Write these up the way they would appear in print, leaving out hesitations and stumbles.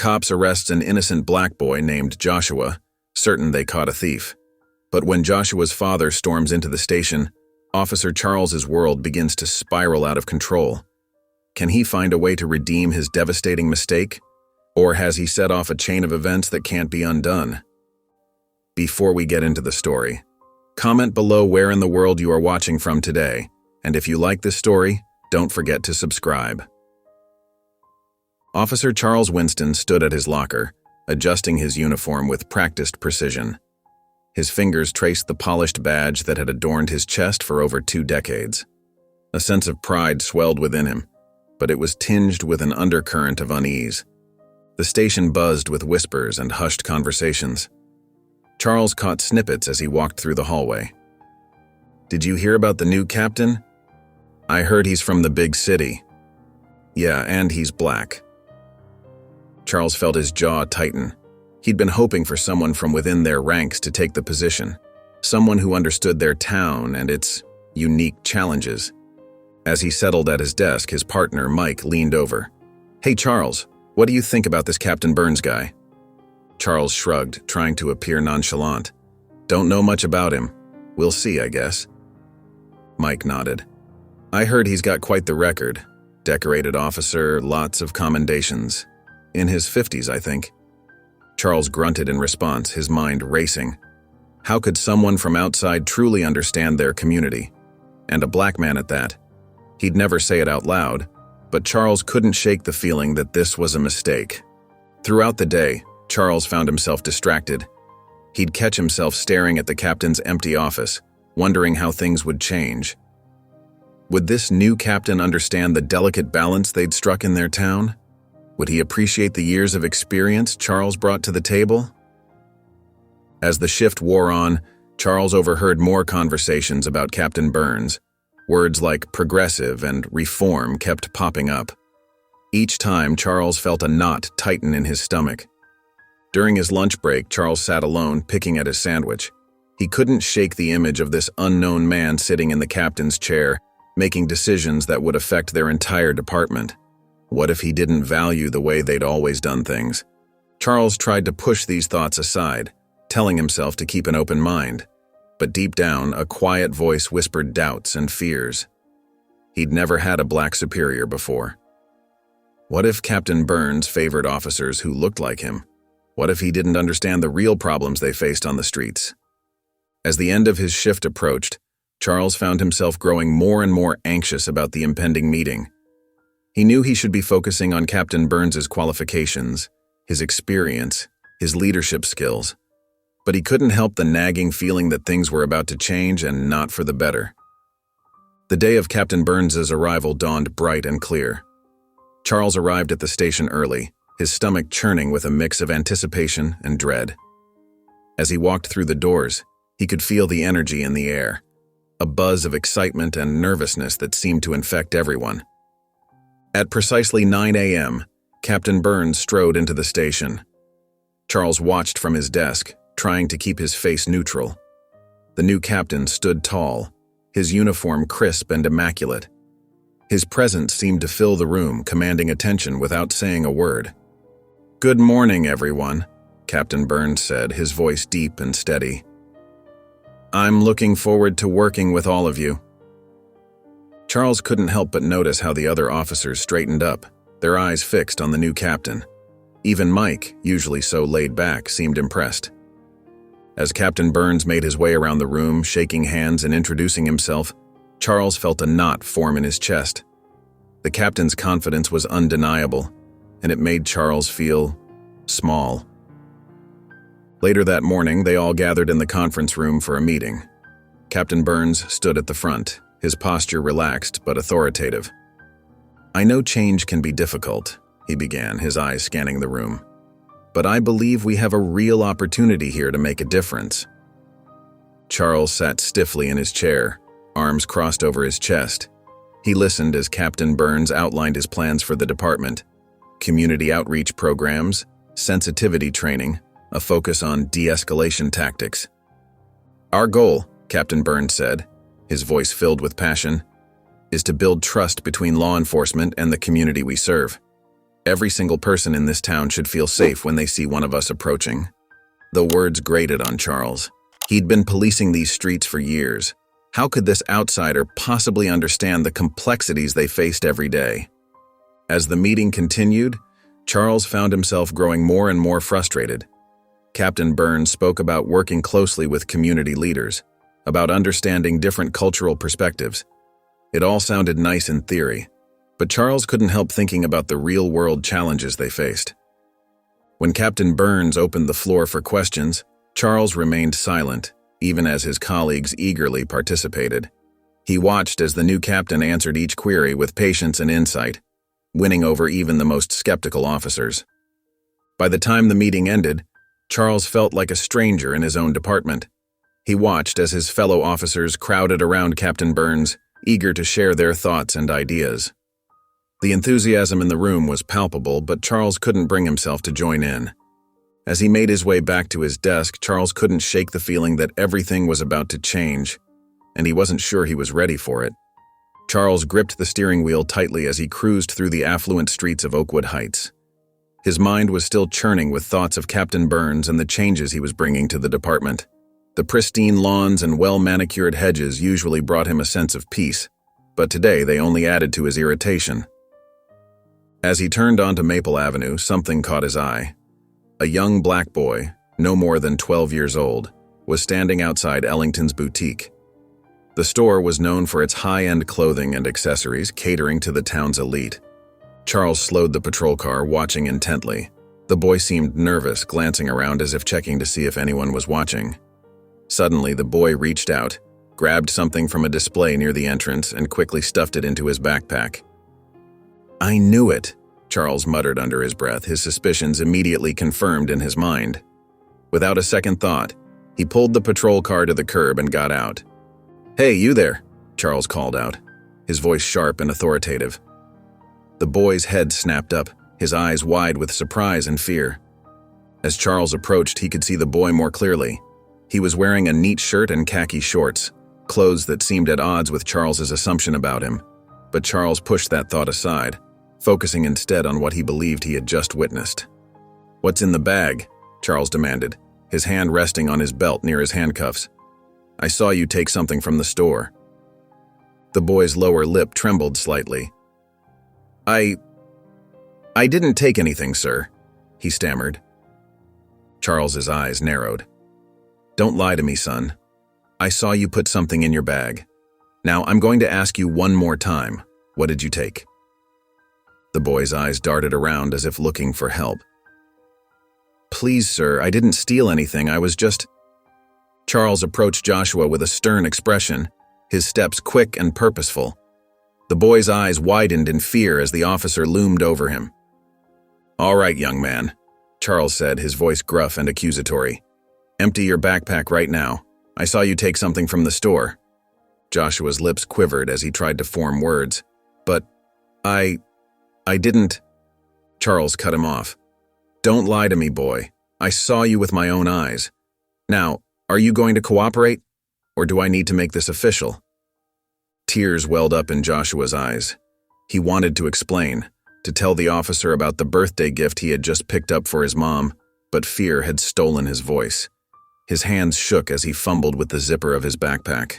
Cops arrests an innocent black boy named Joshua, certain they caught a thief. But when Joshua's father storms into the station, Officer Charles's world begins to spiral out of control. Can he find a way to redeem his devastating mistake? Or has he set off a chain of events that can't be undone? Before we get into the story, comment below where in the world you are watching from today, and if you like this story, don't forget to subscribe. Officer Charles Winston stood at his locker, adjusting his uniform with practiced precision. His fingers traced the polished badge that had adorned his chest for over 2 decades. A sense of pride swelled within him, but it was tinged with an undercurrent of unease. The station buzzed with whispers and hushed conversations. Charles caught snippets as he walked through the hallway. "Did you hear about the new captain? I heard he's from the big city. Yeah, and he's black." Charles felt his jaw tighten. He'd been hoping for someone from within their ranks to take the position, someone who understood their town and its unique challenges. As he settled at his desk, his partner, Mike, leaned over. "Hey, Charles, what do you think about this Captain Burns guy?" Charles shrugged, trying to appear nonchalant. "Don't know much about him. We'll see, I guess." Mike nodded. "I heard he's got quite the record. Decorated officer, lots of commendations. In his 50s, I think." Charles grunted in response, his mind racing. How could someone from outside truly understand their community? And a black man at that. He'd never say it out loud, but Charles couldn't shake the feeling that this was a mistake. Throughout the day, Charles found himself distracted. He'd catch himself staring at the captain's empty office, wondering how things would change. Would this new captain understand the delicate balance they'd struck in their town? Would he appreciate the years of experience Charles brought to the table? As the shift wore on, Charles overheard more conversations about Captain Burns. Words like progressive and reform kept popping up. Each time, Charles felt a knot tighten in his stomach. During his lunch break, Charles sat alone, picking at his sandwich. He couldn't shake the image of this unknown man sitting in the captain's chair, making decisions that would affect their entire department. What if he didn't value the way they'd always done things? Charles tried to push these thoughts aside, telling himself to keep an open mind. But deep down, a quiet voice whispered doubts and fears. He'd never had a black superior before. What if Captain Burns favored officers who looked like him? What if he didn't understand the real problems they faced on the streets? As the end of his shift approached, Charles found himself growing more and more anxious about the impending meeting. He knew he should be focusing on Captain Burns's qualifications, his experience, his leadership skills. But he couldn't help the nagging feeling that things were about to change and not for the better. The day of Captain Burns's arrival dawned bright and clear. Charles arrived at the station early, his stomach churning with a mix of anticipation and dread. As he walked through the doors, he could feel the energy in the air, a buzz of excitement and nervousness that seemed to infect everyone. At precisely 9 a.m., Captain Burns strode into the station. Charles watched from his desk, trying to keep his face neutral. The new captain stood tall, his uniform crisp and immaculate. His presence seemed to fill the room, commanding attention without saying a word. "Good morning, everyone," Captain Burns said, his voice deep and steady. "I'm looking forward to working with all of you." Charles couldn't help but notice how the other officers straightened up, their eyes fixed on the new captain. Even Mike, usually so laid back, seemed impressed. As Captain Burns made his way around the room, shaking hands and introducing himself, Charles felt a knot form in his chest. The captain's confidence was undeniable, and it made Charles feel small. Later that morning, they all gathered in the conference room for a meeting. Captain Burns stood at the front, his posture relaxed but authoritative. "I know change can be difficult," he began, his eyes scanning the room. "But I believe we have a real opportunity here to make a difference." Charles sat stiffly in his chair, arms crossed over his chest. He listened as Captain Burns outlined his plans for the department: community outreach programs, sensitivity training, a focus on de-escalation tactics. "Our goal," Captain Burns said, his voice filled with passion, "is to build trust between law enforcement and the community we serve. Every single person in this town should feel safe when they see one of us approaching." The words grated on Charles. He'd been policing these streets for years. How could this outsider possibly understand the complexities they faced every day? As the meeting continued, Charles found himself growing more and more frustrated. Captain Burns spoke about working closely with community leaders, about understanding different cultural perspectives. It all sounded nice in theory, but Charles couldn't help thinking about the real-world challenges they faced. When Captain Burns opened the floor for questions, Charles remained silent, even as his colleagues eagerly participated. He watched as the new captain answered each query with patience and insight, winning over even the most skeptical officers. By the time the meeting ended, Charles felt like a stranger in his own department. He watched as his fellow officers crowded around Captain Burns, eager to share their thoughts and ideas. The enthusiasm in the room was palpable, but Charles couldn't bring himself to join in. As he made his way back to his desk, Charles couldn't shake the feeling that everything was about to change, and he wasn't sure he was ready for it. Charles gripped the steering wheel tightly as he cruised through the affluent streets of Oakwood Heights. His mind was still churning with thoughts of Captain Burns and the changes he was bringing to the department. The pristine lawns and well-manicured hedges usually brought him a sense of peace, but today they only added to his irritation. As he turned onto Maple Avenue, something caught his eye. A young black boy, no more than 12 years old, was standing outside Ellington's boutique. The store was known for its high-end clothing and accessories, catering to the town's elite. Charles slowed the patrol car, watching intently. The boy seemed nervous, glancing around as if checking to see if anyone was watching. Suddenly, the boy reached out, grabbed something from a display near the entrance, and quickly stuffed it into his backpack. "I knew it," Charles muttered under his breath, his suspicions immediately confirmed in his mind. Without a second thought, he pulled the patrol car to the curb and got out. "Hey, you there," Charles called out, his voice sharp and authoritative. The boy's head snapped up, his eyes wide with surprise and fear. As Charles approached, he could see the boy more clearly. He was wearing a neat shirt and khaki shorts, clothes that seemed at odds with Charles's assumption about him. But Charles pushed that thought aside, focusing instead on what he believed he had just witnessed. "What's in the bag?" Charles demanded, his hand resting on his belt near his handcuffs. "I saw you take something from the store." The boy's lower lip trembled slightly. I didn't take anything, sir," he stammered. Charles's eyes narrowed. "Don't lie to me, son. I saw you put something in your bag. Now, I'm going to ask you one more time. What did you take?" The boy's eyes darted around as if looking for help. "Please, sir, I didn't steal anything. I was just—" Charles approached Joshua with a stern expression, his steps quick and purposeful. The boy's eyes widened in fear as the officer loomed over him. "All right, young man," Charles said, his voice gruff and accusatory. "Empty your backpack right now. I saw you take something from the store." Joshua's lips quivered as he tried to form words. "But I didn't—" Charles cut him off. "Don't lie to me, boy. I saw you with my own eyes. Now, are you going to cooperate? Or do I need to make this official?" Tears welled up in Joshua's eyes. He wanted to explain, to tell the officer about the birthday gift he had just picked up for his mom, but fear had stolen his voice. His hands shook as he fumbled with the zipper of his backpack.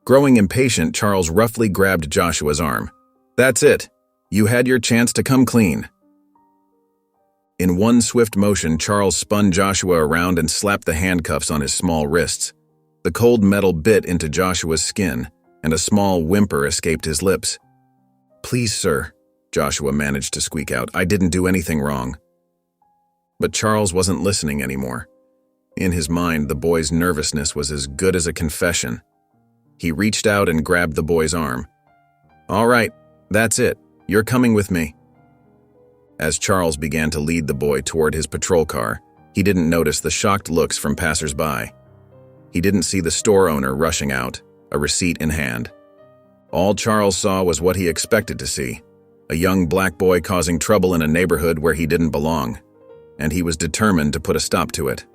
Growing impatient, Charles roughly grabbed Joshua's arm. "That's it. You had your chance to come clean." In one swift motion, Charles spun Joshua around and slapped the handcuffs on his small wrists. The cold metal bit into Joshua's skin, and a small whimper escaped his lips. "Please, sir," Joshua managed to squeak out, "I didn't do anything wrong." But Charles wasn't listening anymore. In his mind, the boy's nervousness was as good as a confession. He reached out and grabbed the boy's arm. "All right, that's it. You're coming with me." As Charles began to lead the boy toward his patrol car, he didn't notice the shocked looks from passers-by. He didn't see the store owner rushing out, a receipt in hand. All Charles saw was what he expected to see, a young black boy causing trouble in a neighborhood where he didn't belong, and he was determined to put a stop to it.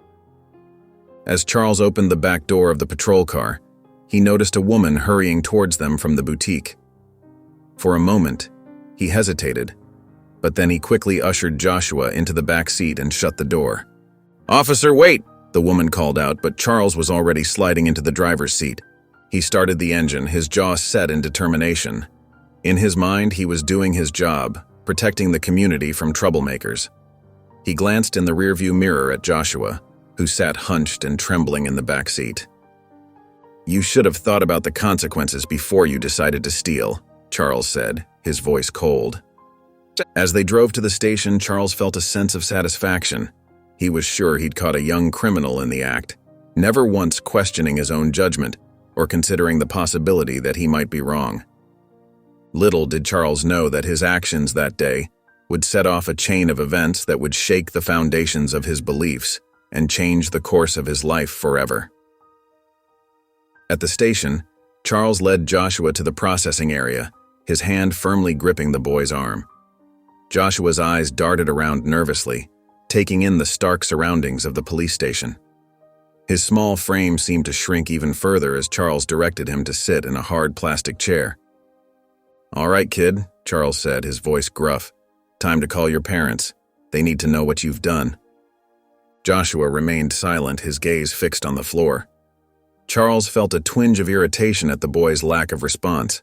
As Charles opened the back door of the patrol car, he noticed a woman hurrying towards them from the boutique. For a moment, he hesitated, But then he quickly ushered Joshua into the back seat and shut the door. "Officer, wait!" the woman called out, but Charles was already sliding into the driver's seat. He started the engine, his jaw set in determination. In his mind, he was doing his job, protecting the community from troublemakers. He glanced in the rearview mirror at Joshua, who sat hunched and trembling in the back seat. "You should have thought about the consequences before you decided to steal," Charles said, his voice cold. As they drove to the station, Charles felt a sense of satisfaction. He was sure he'd caught a young criminal in the act, never once questioning his own judgment or considering the possibility that he might be wrong. Little did Charles know that his actions that day would set off a chain of events that would shake the foundations of his beliefs and change the course of his life forever. At the station, Charles led Joshua to the processing area, his hand firmly gripping the boy's arm. Joshua's eyes darted around nervously, taking in the stark surroundings of the police station. His small frame seemed to shrink even further as Charles directed him to sit in a hard plastic chair. "All right, kid," Charles said, his voice gruff. "Time to call your parents. They need to know what you've done." Joshua remained silent, his gaze fixed on the floor. Charles felt a twinge of irritation at the boy's lack of response.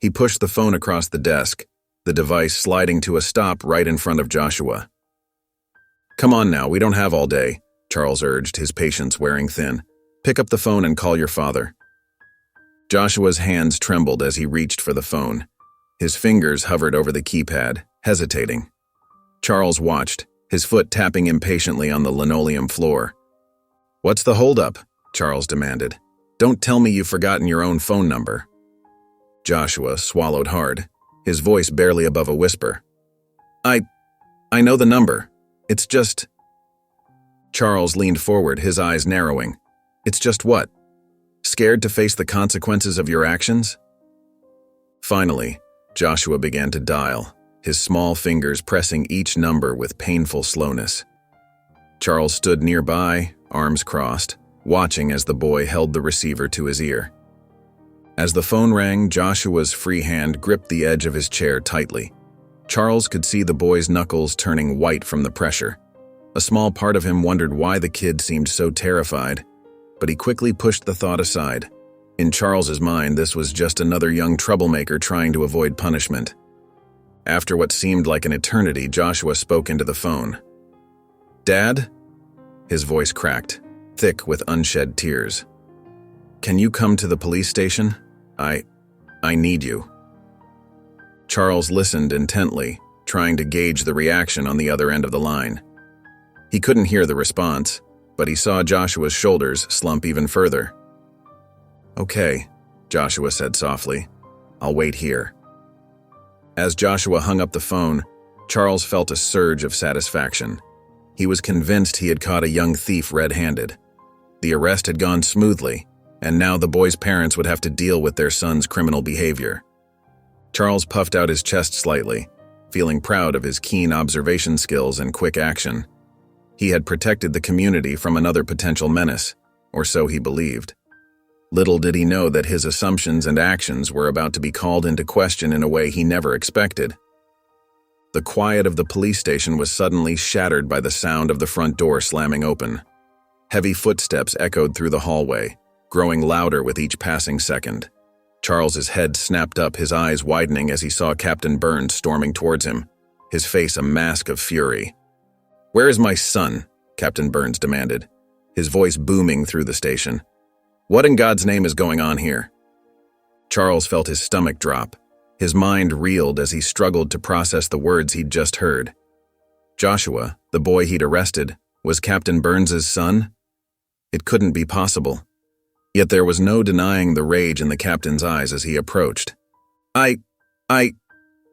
He pushed the phone across the desk, the device sliding to a stop right in front of Joshua. "Come on now, we don't have all day," Charles urged, his patience wearing thin. "Pick up the phone and call your father." Joshua's hands trembled as he reached for the phone. His fingers hovered over the keypad, hesitating. Charles watched, his foot tapping impatiently on the linoleum floor. "What's the holdup?" Charles demanded. "Don't tell me you've forgotten your own phone number." Joshua swallowed hard, his voice barely above a whisper. I know the number. It's just..." Charles leaned forward, his eyes narrowing. "It's just what? Scared to face the consequences of your actions?" Finally, Joshua began to dial, his small fingers pressing each number with painful slowness. Charles stood nearby, arms crossed, watching as the boy held the receiver to his ear. As the phone rang, Joshua's free hand gripped the edge of his chair tightly. Charles could see the boy's knuckles turning white from the pressure. A small part of him wondered why the kid seemed so terrified, but he quickly pushed the thought aside. In Charles's mind, this was just another young troublemaker trying to avoid punishment. After what seemed like an eternity, Joshua spoke into the phone. "Dad?" His voice cracked, thick with unshed tears. "Can you come to the police station? I need you." Charles listened intently, trying to gauge the reaction on the other end of the line. He couldn't hear the response, but he saw Joshua's shoulders slump even further. "Okay," Joshua said softly. "I'll wait here." As Joshua hung up the phone, Charles felt a surge of satisfaction. He was convinced he had caught a young thief red-handed. The arrest had gone smoothly, and now the boy's parents would have to deal with their son's criminal behavior. Charles puffed out his chest slightly, feeling proud of his keen observation skills and quick action. He had protected the community from another potential menace, or so he believed. Little did he know that his assumptions and actions were about to be called into question in a way he never expected. The quiet of the police station was suddenly shattered by the sound of the front door slamming open. Heavy footsteps echoed through the hallway, growing louder with each passing second. Charles's head snapped up, his eyes widening as he saw Captain Burns storming towards him, his face a mask of fury. "Where is my son?" Captain Burns demanded, his voice booming through the station. "What in God's name is going on here?" Charles felt his stomach drop. His mind reeled as he struggled to process the words he'd just heard. Joshua, the boy he'd arrested, was Captain Burns's son? It couldn't be possible. Yet there was no denying the rage in the captain's eyes as he approached. I,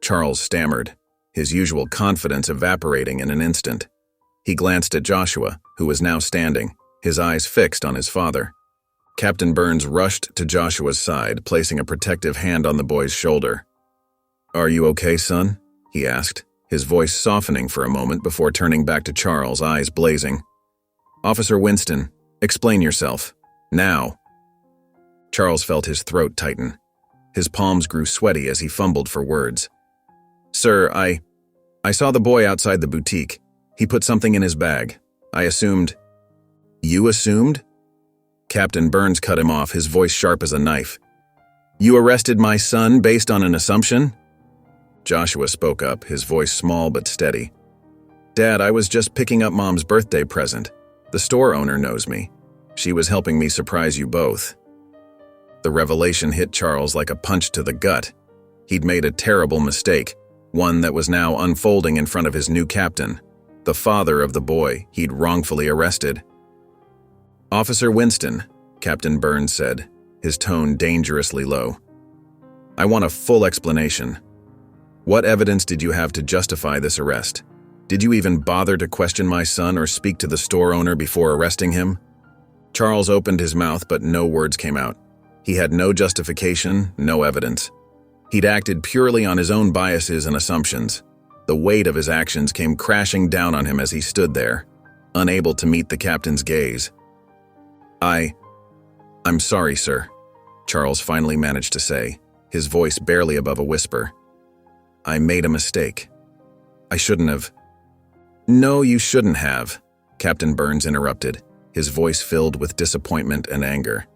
Charles stammered, his usual confidence evaporating in an instant. He glanced at Joshua, who was now standing, his eyes fixed on his father. Captain Burns rushed to Joshua's side, placing a protective hand on the boy's shoulder. "Are you okay, son?" he asked, his voice softening for a moment before turning back to Charles, eyes blazing. "Officer Winston, explain yourself. Now." Charles felt his throat tighten. His palms grew sweaty as he fumbled for words. "Sir, I I saw the boy outside the boutique. He put something in his bag. I assumed. You assumed? Captain Burns cut him off, his voice sharp as a knife. You arrested my son based on an assumption? Joshua spoke up, his voice small but steady. Dad, I was just picking up Mom's birthday present. The store owner knows me. She was helping me surprise you both. The revelation hit Charles like a punch to the gut. He'd made a terrible mistake, one that was now unfolding in front of his new captain, the father of the boy he'd wrongfully arrested. Officer Winston, Captain Burns said, his tone dangerously low. I want a full explanation. What evidence did you have to justify this arrest? Did you even bother to question my son or speak to the store owner before arresting him? Charles opened his mouth, but no words came out. He had no justification, no evidence. He'd acted purely on his own biases and assumptions. The weight of his actions came crashing down on him as he stood there, unable to meet the captain's gaze. I'm sorry, sir, Charles finally managed to say, his voice barely above a whisper. I made a mistake. I shouldn't have. No, you shouldn't have, Captain Burns interrupted, his voice filled with disappointment and anger.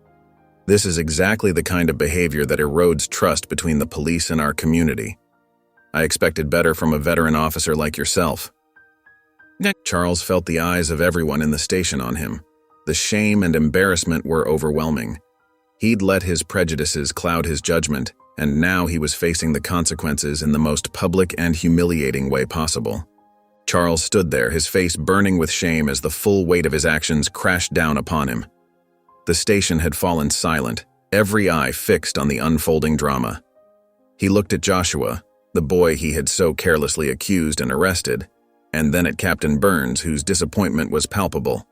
This is exactly the kind of behavior that erodes trust between the police and our community. I expected better from a veteran officer like yourself. Charles felt the eyes of everyone in the station on him. The shame and embarrassment were overwhelming. He'd let his prejudices cloud his judgment, and now he was facing the consequences in the most public and humiliating way possible. Charles stood there, his face burning with shame as the full weight of his actions crashed down upon him. The station had fallen silent, every eye fixed on the unfolding drama. He looked at Joshua, the boy he had so carelessly accused and arrested, and then at Captain Burns, whose disappointment was palpable.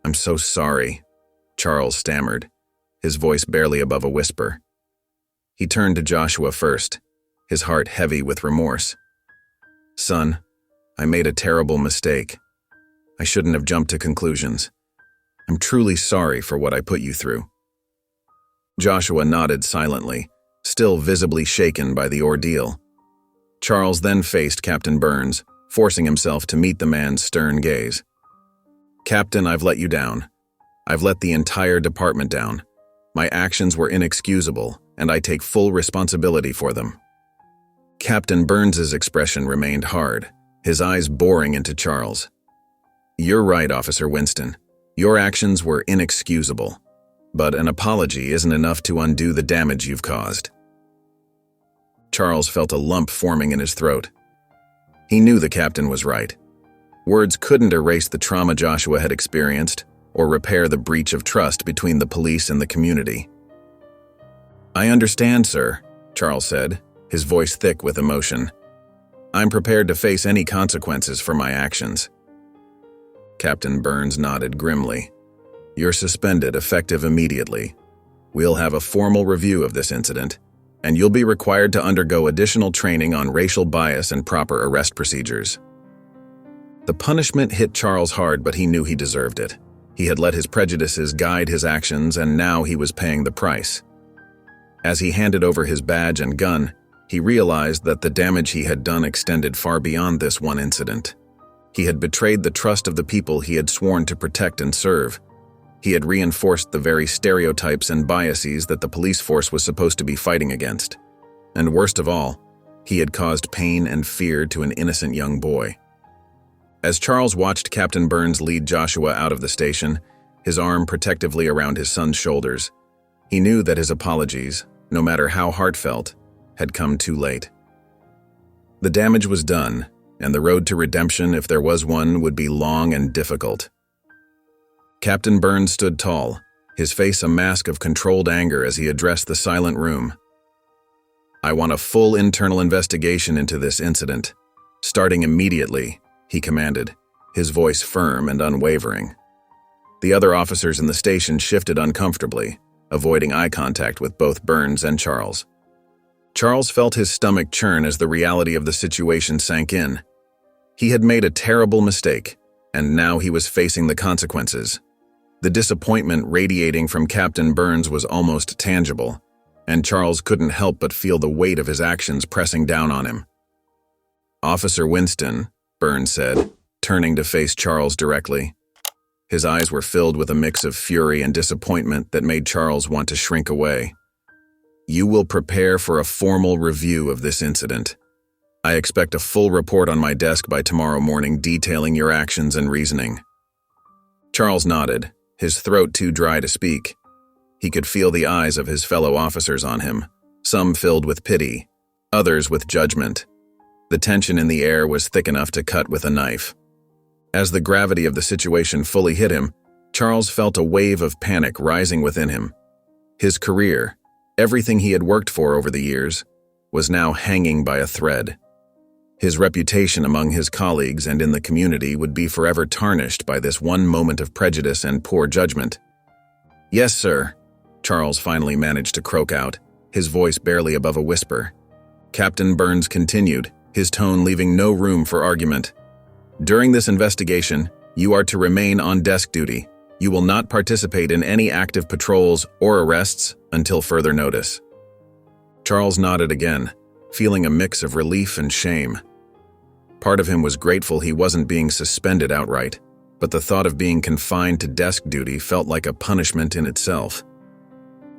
I'm so sorry, Charles stammered, his voice barely above a whisper. He turned to Joshua first, his heart heavy with remorse. Son, I made a terrible mistake. I shouldn't have jumped to conclusions. I'm truly sorry for what I put you through. Joshua nodded silently, still visibly shaken by the ordeal. Charles then faced Captain Burns, forcing himself to meet the man's stern gaze. Captain, I've let you down. I've let the entire department down. My actions were inexcusable, and I take full responsibility for them. Captain Burns's expression remained hard, his eyes boring into Charles. You're right, Officer Winston. Your actions were inexcusable, but an apology isn't enough to undo the damage you've caused. Charles felt a lump forming in his throat. He knew the captain was right. Words couldn't erase the trauma Joshua had experienced or repair the breach of trust between the police and the community. I understand, sir, Charles said, his voice thick with emotion. I'm prepared to face any consequences for my actions. Captain Burns nodded grimly. You're suspended, effective immediately. We'll have a formal review of this incident, and you'll be required to undergo additional training on racial bias and proper arrest procedures. The punishment hit Charles hard, but he knew he deserved it. He had let his prejudices guide his actions, and now he was paying the price. As he handed over his badge and gun, he realized that the damage he had done extended far beyond this one incident. He had betrayed the trust of the people he had sworn to protect and serve. He had reinforced the very stereotypes and biases that the police force was supposed to be fighting against. And worst of all, he had caused pain and fear to an innocent young boy. As Charles watched Captain Burns lead Joshua out of the station, his arm protectively around his son's shoulders, he knew that his apologies, no matter how heartfelt, had come too late. The damage was done, and the road to redemption, if there was one, would be long and difficult. Captain Burns stood tall, his face a mask of controlled anger as he addressed the silent room. I want a full internal investigation into this incident. Starting immediately, he commanded, his voice firm and unwavering. The other officers in the station shifted uncomfortably, avoiding eye contact with both Burns and Charles. Charles felt his stomach churn as the reality of the situation sank in. He had made a terrible mistake, and now he was facing the consequences. The disappointment radiating from Captain Burns was almost tangible, and Charles couldn't help but feel the weight of his actions pressing down on him. "Officer Winston," Burns said, turning to face Charles directly. His eyes were filled with a mix of fury and disappointment that made Charles want to shrink away. "You will prepare for a formal review of this incident. I expect a full report on my desk by tomorrow morning detailing your actions and reasoning." Charles nodded, his throat too dry to speak. He could feel the eyes of his fellow officers on him, some filled with pity, others with judgment. The tension in the air was thick enough to cut with a knife. As the gravity of the situation fully hit him, Charles felt a wave of panic rising within him. His career, everything he had worked for over the years, was now hanging by a thread. His reputation among his colleagues and in the community would be forever tarnished by this one moment of prejudice and poor judgment. "Yes, sir," Charles finally managed to croak out, his voice barely above a whisper. Captain Burns continued, his tone leaving no room for argument. "During this investigation, you are to remain on desk duty. You will not participate in any active patrols or arrests until further notice." Charles nodded again, feeling a mix of relief and shame. Part of him was grateful he wasn't being suspended outright, but the thought of being confined to desk duty felt like a punishment in itself.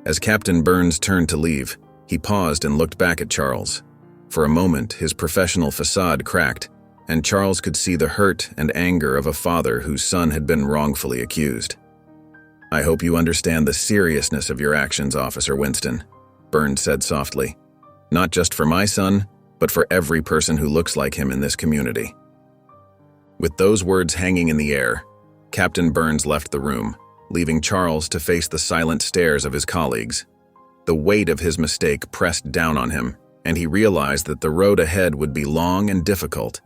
As Captain Burns turned to leave, he paused and looked back at Charles. For a moment, his professional facade cracked, and Charles could see the hurt and anger of a father whose son had been wrongfully accused. "I hope you understand the seriousness of your actions, Officer Winston," Burns said softly. "Not just for my son, but for every person who looks like him in this community." With those words hanging in the air, Captain Burns left the room, leaving Charles to face the silent stares of his colleagues. The weight of his mistake pressed down on him, and he realized that the road ahead would be long and difficult.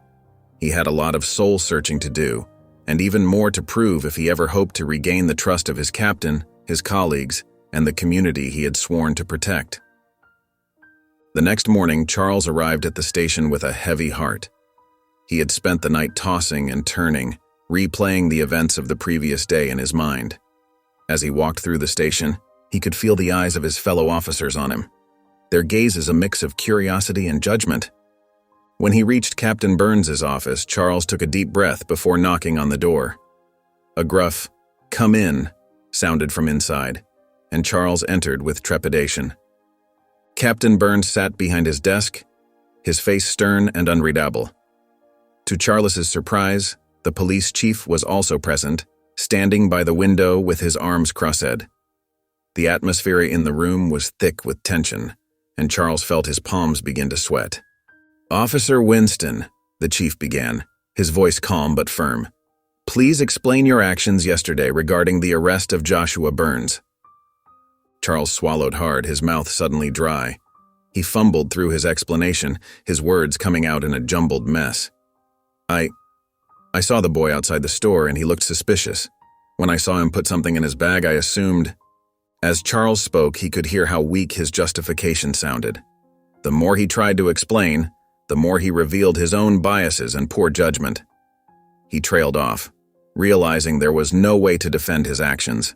He had a lot of soul-searching to do, and even more to prove if he ever hoped to regain the trust of his captain, his colleagues, and the community he had sworn to protect. The next morning, Charles arrived at the station with a heavy heart. He had spent the night tossing and turning, replaying the events of the previous day in his mind. As he walked through the station, he could feel the eyes of his fellow officers on him, their gazes a mix of curiosity and judgment. When he reached Captain Burns's office, Charles took a deep breath before knocking on the door. A gruff, "Come in," sounded from inside, and Charles entered with trepidation. Captain Burns sat behind his desk, his face stern and unreadable. To Charles's surprise, the police chief was also present, standing by the window with his arms crossed. The atmosphere in the room was thick with tension, and Charles felt his palms begin to sweat. "Officer Winston," the chief began, his voice calm but firm, "please explain your actions yesterday regarding the arrest of Joshua Burns." Charles swallowed hard, his mouth suddenly dry. He fumbled through his explanation, his words coming out in a jumbled mess. I saw the boy outside the store and he looked suspicious. When I saw him put something in his bag, I assumed—" As Charles spoke, he could hear how weak his justification sounded. The more he tried to explain, the more he revealed his own biases and poor judgment. He trailed off, realizing there was no way to defend his actions.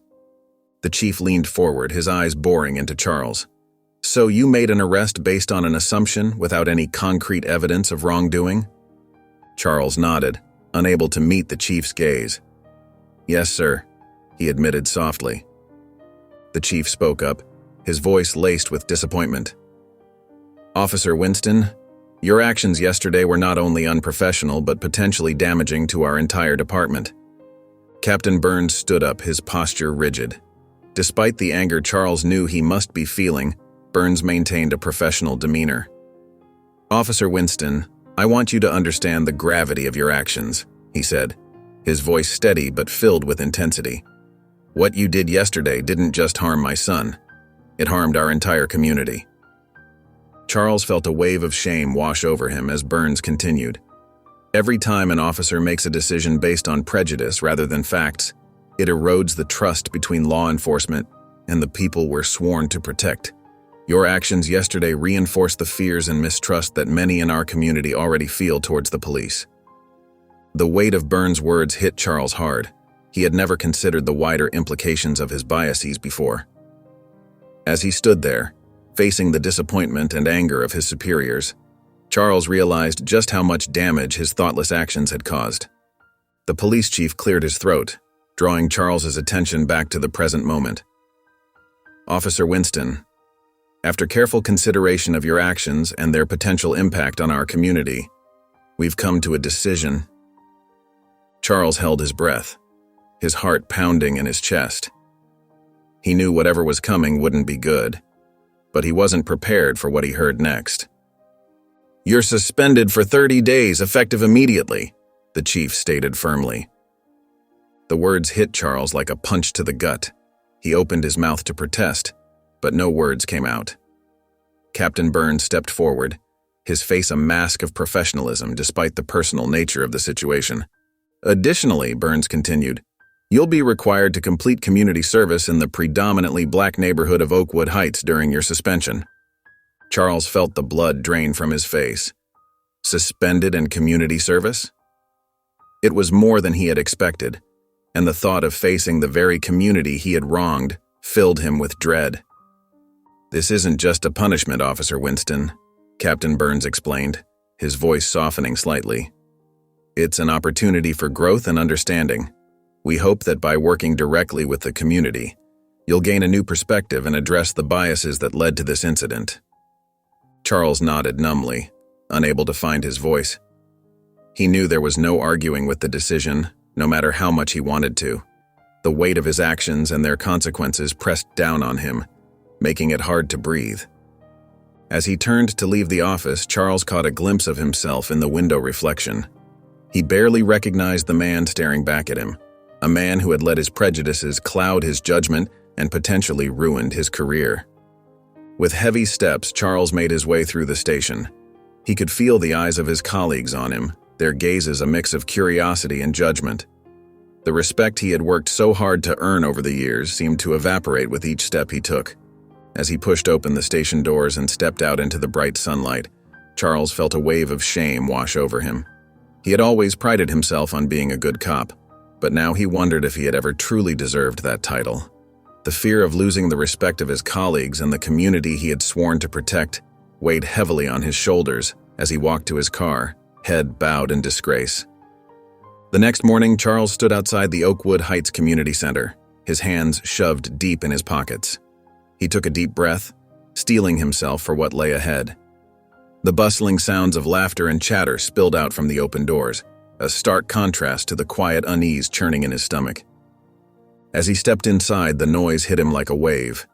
The chief leaned forward, his eyes boring into Charles. "So you made an arrest based on an assumption without any concrete evidence of wrongdoing?" Charles nodded, unable to meet the chief's gaze. "Yes, sir," he admitted softly. The chief spoke up, his voice laced with disappointment. "Officer Winston, your actions yesterday were not only unprofessional but potentially damaging to our entire department." Captain Burns stood up, his posture rigid. Despite the anger Charles knew he must be feeling, Burns maintained a professional demeanor. "Officer Winston, I want you to understand the gravity of your actions," he said, his voice steady but filled with intensity. "What you did yesterday didn't just harm my son. It harmed our entire community." Charles felt a wave of shame wash over him as Burns continued. "Every time an officer makes a decision based on prejudice rather than facts, it erodes the trust between law enforcement and the people we're sworn to protect. Your actions yesterday reinforce the fears and mistrust that many in our community already feel towards the police." The weight of Burns' words hit Charles hard. He had never considered the wider implications of his biases before. As he stood there, facing the disappointment and anger of his superiors, Charles realized just how much damage his thoughtless actions had caused. The police chief cleared his throat, drawing Charles's attention back to the present moment. "Officer Winston, after careful consideration of your actions and their potential impact on our community, we've come to a decision." Charles held his breath, his heart pounding in his chest. He knew whatever was coming wouldn't be good, but he wasn't prepared for what he heard next. "You're suspended for 30 days, effective immediately," the chief stated firmly. The words hit Charles like a punch to the gut. He opened his mouth to protest, but no words came out. Captain Burns stepped forward, his face a mask of professionalism despite the personal nature of the situation. "Additionally," Burns continued, "you'll be required to complete community service in the predominantly black neighborhood of Oakwood Heights during your suspension." Charles felt the blood drain from his face. Suspended in community service? It was more than he had expected, and the thought of facing the very community he had wronged filled him with dread. "This isn't just a punishment, Officer Winston," Captain Burns explained, his voice softening slightly. "It's an opportunity for growth and understanding. We hope that by working directly with the community, you'll gain a new perspective and address the biases that led to this incident." Charles nodded numbly, unable to find his voice. He knew there was no arguing with the decision, no matter how much he wanted to. The weight of his actions and their consequences pressed down on him, making it hard to breathe. As he turned to leave the office, Charles caught a glimpse of himself in the window reflection. He barely recognized the man staring back at him, a man who had let his prejudices cloud his judgment and potentially ruined his career. With heavy steps, Charles made his way through the station. He could feel the eyes of his colleagues on him, their gazes a mix of curiosity and judgment. The respect he had worked so hard to earn over the years seemed to evaporate with each step he took. As he pushed open the station doors and stepped out into the bright sunlight, Charles felt a wave of shame wash over him. He had always prided himself on being a good cop, but now he wondered if he had ever truly deserved that title. The fear of losing the respect of his colleagues and the community he had sworn to protect weighed heavily on his shoulders as he walked to his car, head bowed in disgrace. The next morning, Charles stood outside the Oakwood Heights Community Center, his hands shoved deep in his pockets. He took a deep breath, steeling himself for what lay ahead. The bustling sounds of laughter and chatter spilled out from the open doors, a stark contrast to the quiet unease churning in his stomach. As he stepped inside, the noise hit him like a wave.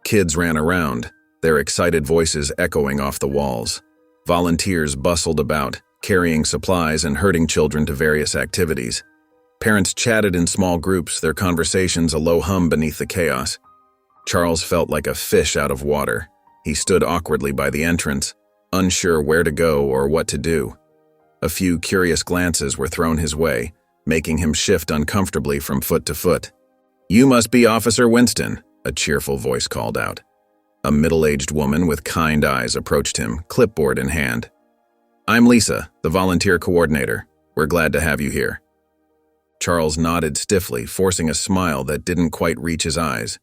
Kids ran around, their excited voices echoing off the walls. Volunteers bustled about, carrying supplies and herding children to various activities. Parents chatted in small groups, their conversations a low hum beneath the chaos. Charles felt like a fish out of water. He stood awkwardly by the entrance, unsure where to go or what to do. A few curious glances were thrown his way, making him shift uncomfortably from foot to foot. "You must be Officer Winston," a cheerful voice called out. A middle-aged woman with kind eyes approached him, clipboard in hand. "I'm Lisa, the volunteer coordinator. We're glad to have you here." Charles nodded stiffly, forcing a smile that didn't quite reach his eyes.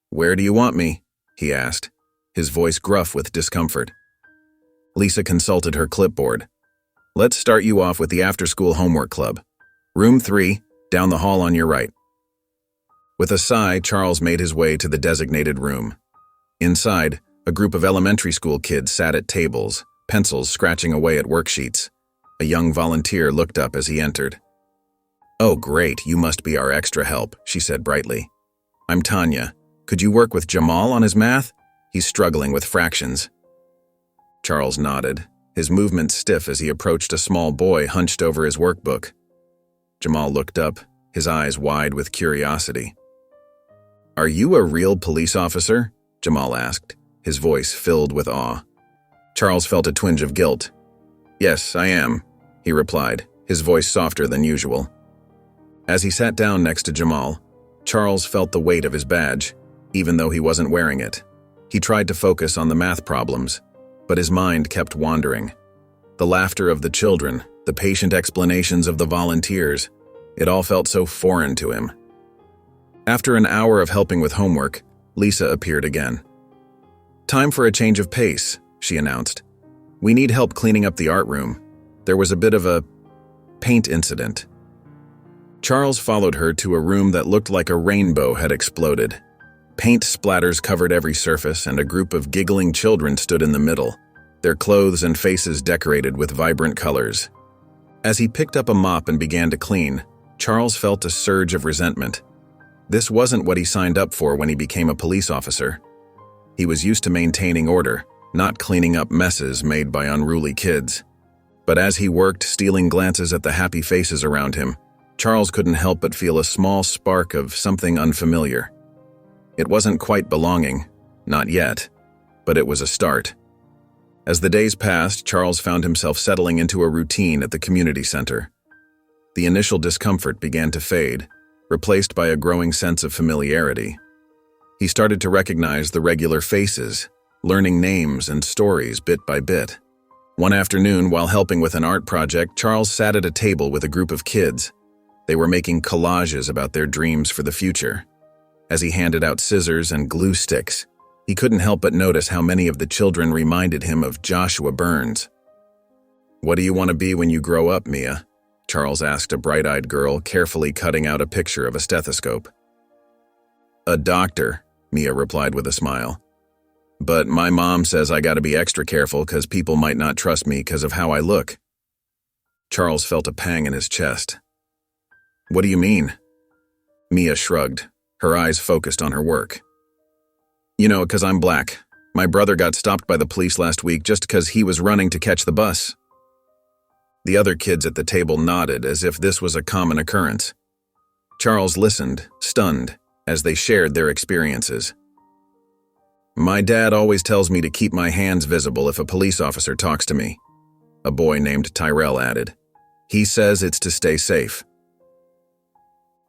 "Where do you want me?" he asked, his voice gruff with discomfort. Lisa consulted her clipboard. "Let's start you off with the after-school homework club. Room 3, down the hall on your right." With a sigh, Charles made his way to the designated room. Inside, a group of elementary school kids sat at tables, pencils scratching away at worksheets. A young volunteer looked up as he entered. "Oh, great, you must be our extra help," she said brightly. "I'm Tanya. Could you work with Jamal on his math? He's struggling with fractions." Charles nodded, his movements stiff as he approached a small boy hunched over his workbook. Jamal looked up, his eyes wide with curiosity. "Are you a real police officer?" Jamal asked, his voice filled with awe. Charles felt a twinge of guilt. "Yes, I am," he replied, his voice softer than usual. As he sat down next to Jamal, Charles felt the weight of his badge, even though he wasn't wearing it. He tried to focus on the math problems, but his mind kept wandering. The laughter of the children, the patient explanations of the volunteers, it all felt so foreign to him. After an hour of helping with homework, Lisa appeared again. "Time for a change of pace," she announced. We need help cleaning up the art room. There was a bit of a paint incident. Charles followed her to a room that looked like a rainbow had exploded. Paint splatters covered every surface, and a group of giggling children stood in the middle, their clothes and faces decorated with vibrant colors. As he picked up a mop and began to clean, Charles felt a surge of resentment. This wasn't what he signed up for when he became a police officer. He was used to maintaining order, not cleaning up messes made by unruly kids. But as he worked, stealing glances at the happy faces around him, Charles couldn't help but feel a small spark of something unfamiliar. It wasn't quite belonging, not yet, but it was a start. As the days passed, Charles found himself settling into a routine at the community center. The initial discomfort began to fade, replaced by a growing sense of familiarity. He started to recognize the regular faces, learning names and stories bit by bit. One afternoon, while helping with an art project, Charles sat at a table with a group of kids. They were making collages about their dreams for the future. As he handed out scissors and glue sticks, he couldn't help but notice how many of the children reminded him of Joshua Burns. "What do you want to be when you grow up, Mia?" Charles asked a bright-eyed girl, carefully cutting out a picture of a stethoscope. "A doctor," Mia replied with a smile. "But my mom says I gotta be extra careful because people might not trust me because of how I look." Charles felt a pang in his chest. "What do you mean?" Mia shrugged, her eyes focused on her work. "You know, because I'm black. My brother got stopped by the police last week just because he was running to catch the bus." The other kids at the table nodded as if this was a common occurrence. Charles listened, stunned, as they shared their experiences. "My dad always tells me to keep my hands visible if a police officer talks to me," a boy named Tyrell added. "He says it's to stay safe."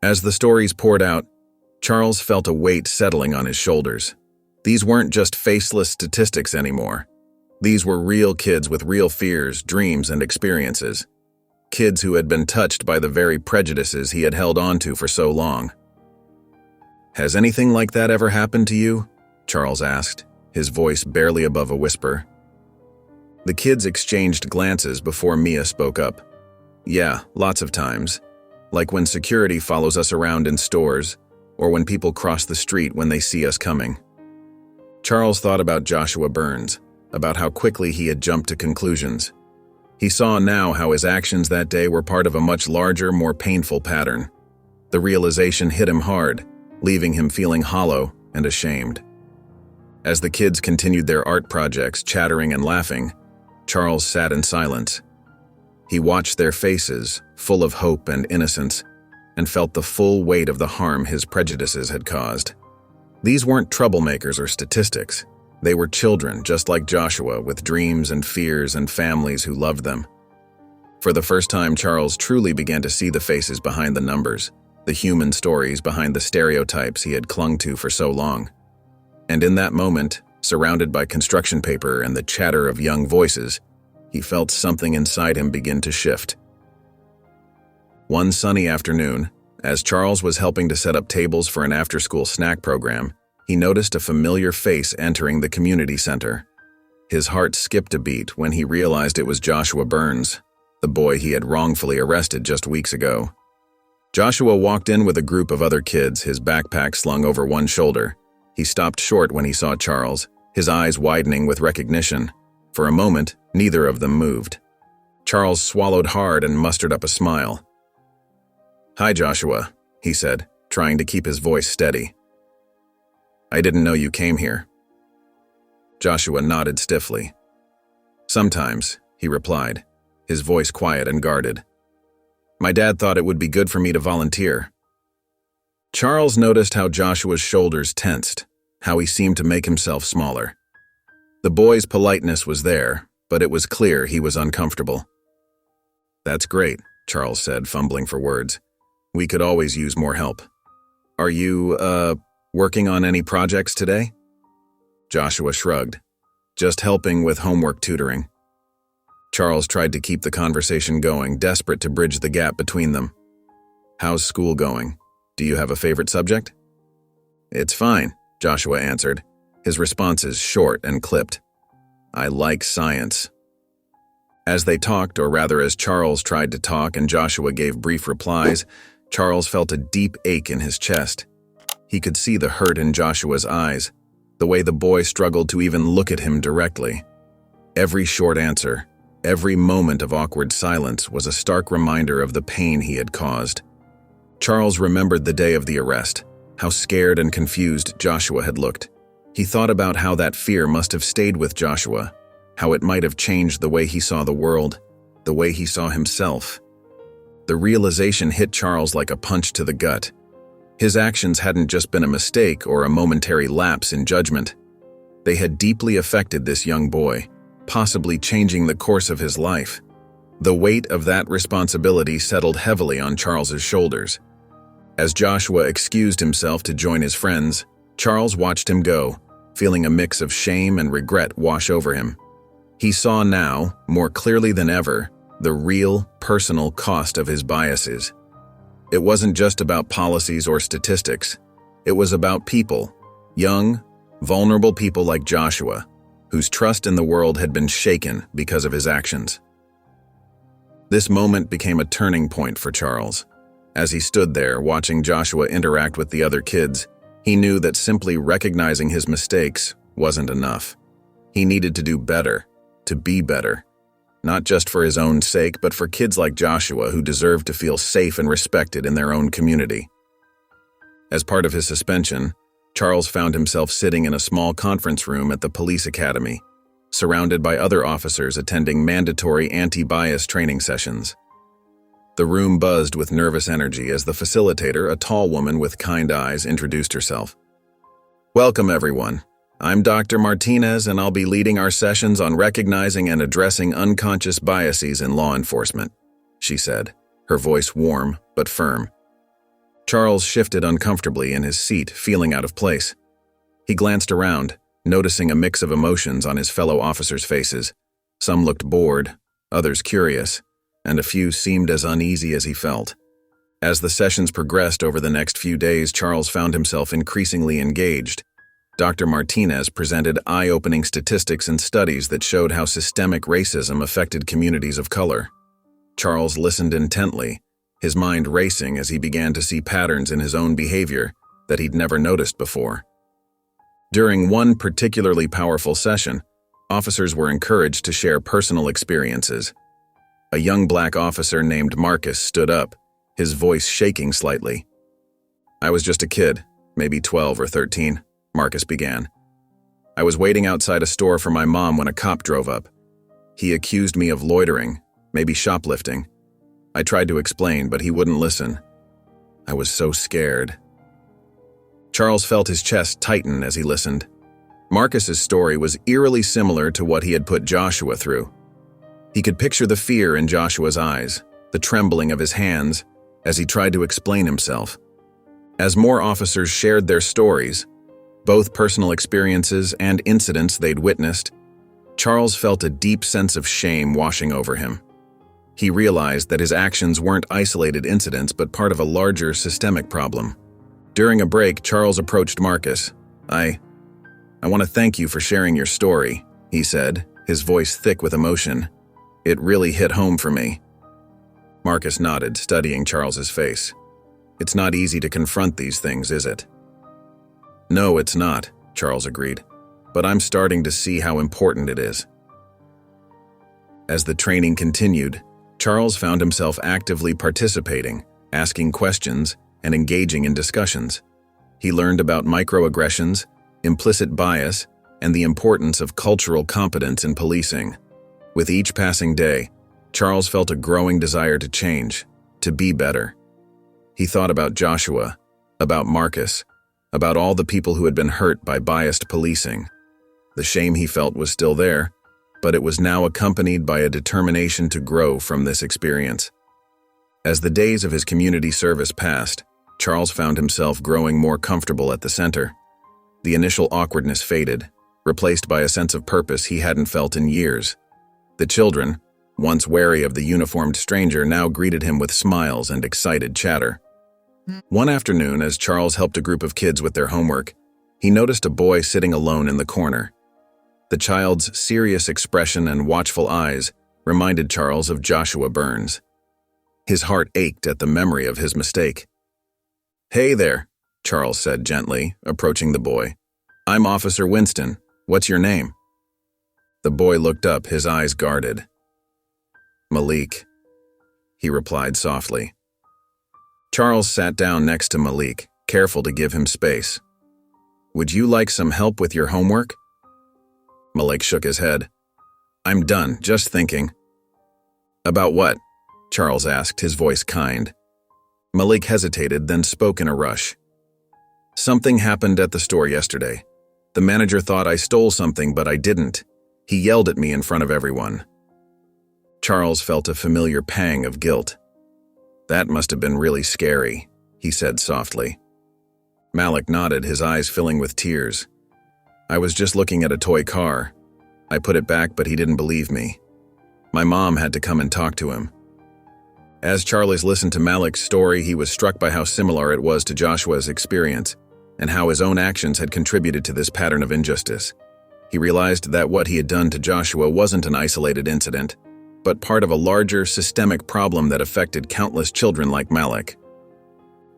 As the stories poured out, Charles felt a weight settling on his shoulders. These weren't just faceless statistics anymore. These were real kids with real fears, dreams, and experiences. Kids who had been touched by the very prejudices he had held on to for so long. "Has anything like that ever happened to you?" Charles asked, his voice barely above a whisper. The kids exchanged glances before Mia spoke up. "Yeah, lots of times. Like when security follows us around in stores, or when people cross the street when they see us coming." Charles thought about Joshua Burns, about how quickly he had jumped to conclusions. He saw now how his actions that day were part of a much larger, more painful pattern. The realization hit him hard, leaving him feeling hollow and ashamed. As the kids continued their art projects, chattering and laughing, Charles sat in silence. He watched their faces, full of hope and innocence, and felt the full weight of the harm his prejudices had caused. These weren't troublemakers or statistics. They were children, just like Joshua, with dreams and fears and families who loved them. For the first time, Charles truly began to see the faces behind the numbers, the human stories behind the stereotypes he had clung to for so long. And in that moment, surrounded by construction paper and the chatter of young voices, he felt something inside him begin to shift. One sunny afternoon, as Charles was helping to set up tables for an after-school snack program, he noticed a familiar face entering the community center. His heart skipped a beat when he realized it was Joshua Burns, the boy he had wrongfully arrested just weeks ago. Joshua walked in with a group of other kids, his backpack slung over one shoulder. He stopped short when he saw Charles, his eyes widening with recognition. For a moment, neither of them moved. Charles swallowed hard and mustered up a smile. "Hi, Joshua," he said, trying to keep his voice steady. "I didn't know you came here." Joshua nodded stiffly. "Sometimes," he replied, his voice quiet and guarded. "My dad thought it would be good for me to volunteer." Charles noticed how Joshua's shoulders tensed, how he seemed to make himself smaller. The boy's politeness was there, but it was clear he was uncomfortable. "That's great," Charles said, fumbling for words. "We could always use more help. Are you, working on any projects today?" Joshua shrugged. "Just helping with homework tutoring." Charles tried to keep the conversation going, desperate to bridge the gap between them. "How's school going? Do you have a favorite subject?" "It's fine," Joshua answered, his responses short and clipped. "I like science." As they talked, or rather as Charles tried to talk and Joshua gave brief replies, Charles felt a deep ache in his chest. He could see the hurt in Joshua's eyes, the way the boy struggled to even look at him directly. Every short answer, every moment of awkward silence was a stark reminder of the pain he had caused. Charles remembered the day of the arrest, how scared and confused Joshua had looked. He thought about how that fear must have stayed with Joshua, how it might have changed the way he saw the world, the way he saw himself. The realization hit Charles like a punch to the gut. His actions hadn't just been a mistake or a momentary lapse in judgment. They had deeply affected this young boy, possibly changing the course of his life. The weight of that responsibility settled heavily on Charles's shoulders. As Joshua excused himself to join his friends, Charles watched him go, feeling a mix of shame and regret wash over him. He saw now, more clearly than ever, the real, personal cost of his biases. It wasn't just about policies or statistics. It was about people, young, vulnerable people like Joshua, whose trust in the world had been shaken because of his actions. This moment became a turning point for Charles. As he stood there, watching Joshua interact with the other kids, he knew that simply recognizing his mistakes wasn't enough. He needed to do better, to be better. Not just for his own sake, but for kids like Joshua who deserve to feel safe and respected in their own community. As part of his suspension, Charles found himself sitting in a small conference room at the police academy, surrounded by other officers attending mandatory anti-bias training sessions. The room buzzed with nervous energy as the facilitator, a tall woman with kind eyes, introduced herself. "Welcome, everyone. I'm Dr. Martinez, and I'll be leading our sessions on recognizing and addressing unconscious biases in law enforcement," she said, her voice warm but firm. Charles shifted uncomfortably in his seat, feeling out of place. He glanced around, noticing a mix of emotions on his fellow officers' faces. Some looked bored, others curious, and a few seemed as uneasy as he felt. As the sessions progressed over the next few days, Charles found himself increasingly engaged. Dr. Martinez presented eye-opening statistics and studies that showed how systemic racism affected communities of color. Charles listened intently, his mind racing as he began to see patterns in his own behavior that he'd never noticed before. During one particularly powerful session, officers were encouraged to share personal experiences. A young black officer named Marcus stood up, his voice shaking slightly. "I was just a kid, maybe 12 or 13. Marcus began. "I was waiting outside a store for my mom when a cop drove up. He accused me of loitering, maybe shoplifting. I tried to explain, but he wouldn't listen. I was so scared." Charles felt his chest tighten as he listened. Marcus's story was eerily similar to what he had put Joshua through. He could picture the fear in Joshua's eyes, the trembling of his hands, as he tried to explain himself. As more officers shared their stories, both personal experiences and incidents they'd witnessed, Charles felt a deep sense of shame washing over him. He realized that his actions weren't isolated incidents but part of a larger systemic problem. During a break, Charles approached Marcus. I want to thank you for sharing your story," he said, his voice thick with emotion. "It really hit home for me." Marcus nodded, studying Charles's face. "It's not easy to confront these things, is it?" "No, it's not," Charles agreed, "but I'm starting to see how important it is." As the training continued, Charles found himself actively participating, asking questions, and engaging in discussions. He learned about microaggressions, implicit bias, and the importance of cultural competence in policing. With each passing day, Charles felt a growing desire to change, to be better. He thought about Joshua, about Marcus, about all the people who had been hurt by biased policing. The shame he felt was still there, but it was now accompanied by a determination to grow from this experience. As the days of his community service passed, Charles found himself growing more comfortable at the center. The initial awkwardness faded, replaced by a sense of purpose he hadn't felt in years. The children, once wary of the uniformed stranger, now greeted him with smiles and excited chatter. One afternoon, as Charles helped a group of kids with their homework, he noticed a boy sitting alone in the corner. The child's serious expression and watchful eyes reminded Charles of Joshua Burns. His heart ached at the memory of his mistake. "Hey there," Charles said gently, approaching the boy. "I'm Officer Winston. What's your name?" The boy looked up, his eyes guarded. "Malik," he replied softly. Charles sat down next to Malik, careful to give him space. "Would you like some help with your homework?" Malik shook his head. "I'm done, just thinking." "About what?" Charles asked, his voice kind. Malik hesitated, then spoke in a rush. "Something happened at the store yesterday. The manager thought I stole something, but I didn't. He yelled at me in front of everyone." Charles felt a familiar pang of guilt. "That must have been really scary," he said softly. Malik nodded, his eyes filling with tears. "I was just looking at a toy car. I put it back, but he didn't believe me. My mom had to come and talk to him." As Charles listened to Malik's story, he was struck by how similar it was to Joshua's experience, and how his own actions had contributed to this pattern of injustice. He realized that what he had done to Joshua wasn't an isolated incident, but part of a larger, systemic problem that affected countless children like Malik.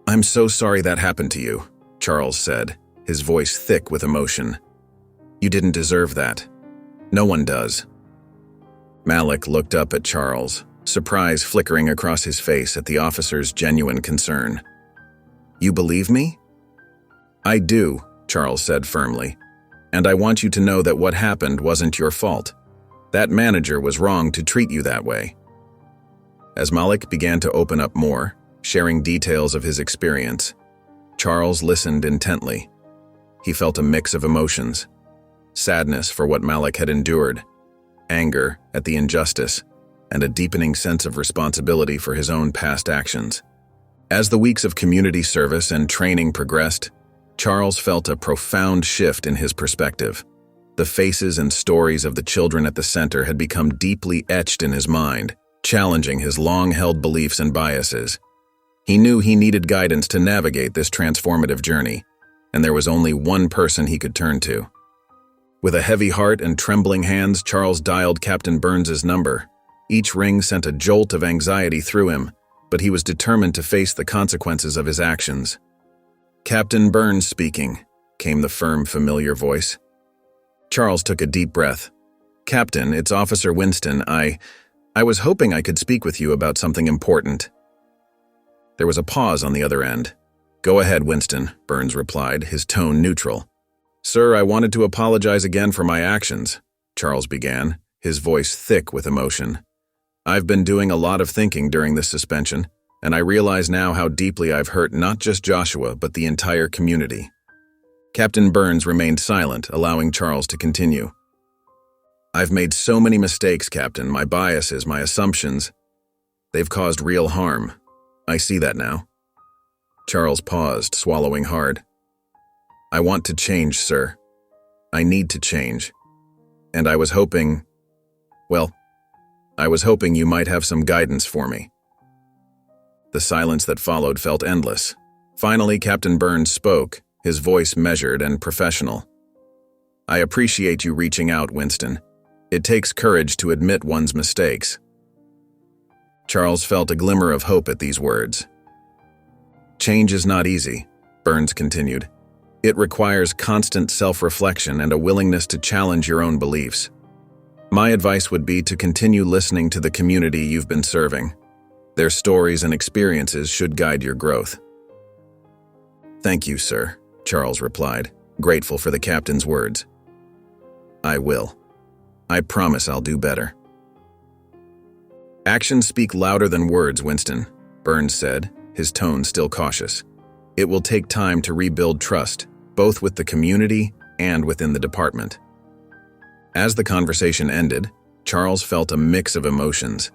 "I'm so sorry that happened to you," Charles said, his voice thick with emotion. "You didn't deserve that. No one does." Malik looked up at Charles, surprise flickering across his face at the officer's genuine concern. "You believe me?" "I do," Charles said firmly. "And I want you to know that what happened wasn't your fault. That manager was wrong to treat you that way." As Malik began to open up more, sharing details of his experience, Charles listened intently. He felt a mix of emotions: sadness for what Malik had endured, anger at the injustice, and a deepening sense of responsibility for his own past actions. As the weeks of community service and training progressed, Charles felt a profound shift in his perspective. The faces and stories of the children at the center had become deeply etched in his mind, challenging his long-held beliefs and biases. He knew he needed guidance to navigate this transformative journey, and there was only one person he could turn to. With a heavy heart and trembling hands, Charles dialed Captain Burns's number. Each ring sent a jolt of anxiety through him, but he was determined to face the consequences of his actions. "Captain Burns speaking," came the firm, familiar voice. Charles took a deep breath. "Captain, it's Officer Winston. I was hoping I could speak with you about something important." There was a pause on the other end. "Go ahead, Winston," Burns replied, his tone neutral. "Sir, I wanted to apologize again for my actions," Charles began, his voice thick with emotion. "I've been doing a lot of thinking during this suspension, and I realize now how deeply I've hurt not just Joshua, but the entire community." Captain Burns remained silent, allowing Charles to continue. "I've made so many mistakes, Captain, my biases, my assumptions. They've caused real harm. I see that now." Charles paused, swallowing hard. "I want to change, sir. I need to change. And I was hoping you might have some guidance for me." The silence that followed felt endless. Finally, Captain Burns spoke, his voice measured and professional. "I appreciate you reaching out, Winston. It takes courage to admit one's mistakes." Charles felt a glimmer of hope at these words. "Change is not easy," Burns continued. "It requires constant self-reflection and a willingness to challenge your own beliefs. My advice would be to continue listening to the community you've been serving. Their stories and experiences should guide your growth." "Thank you, sir," Charles replied, grateful for the captain's words. "I will. I promise I'll do better." "Actions speak louder than words, Winston," Burns said, his tone still cautious. "It will take time to rebuild trust, both with the community and within the department." As the conversation ended, Charles felt a mix of emotions.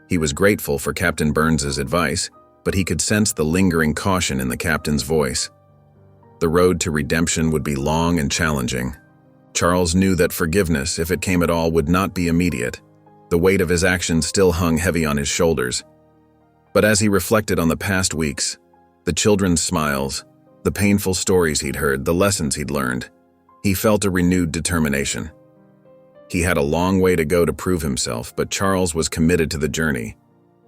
He was grateful for Captain Burns's advice, but he could sense the lingering caution in the captain's voice. The road to redemption would be long and challenging. Charles knew that forgiveness, if it came at all, would not be immediate. The weight of his actions still hung heavy on his shoulders. But as he reflected on the past weeks, the children's smiles, the painful stories he'd heard, the lessons he'd learned, he felt a renewed determination. He had a long way to go to prove himself, but Charles was committed to the journey.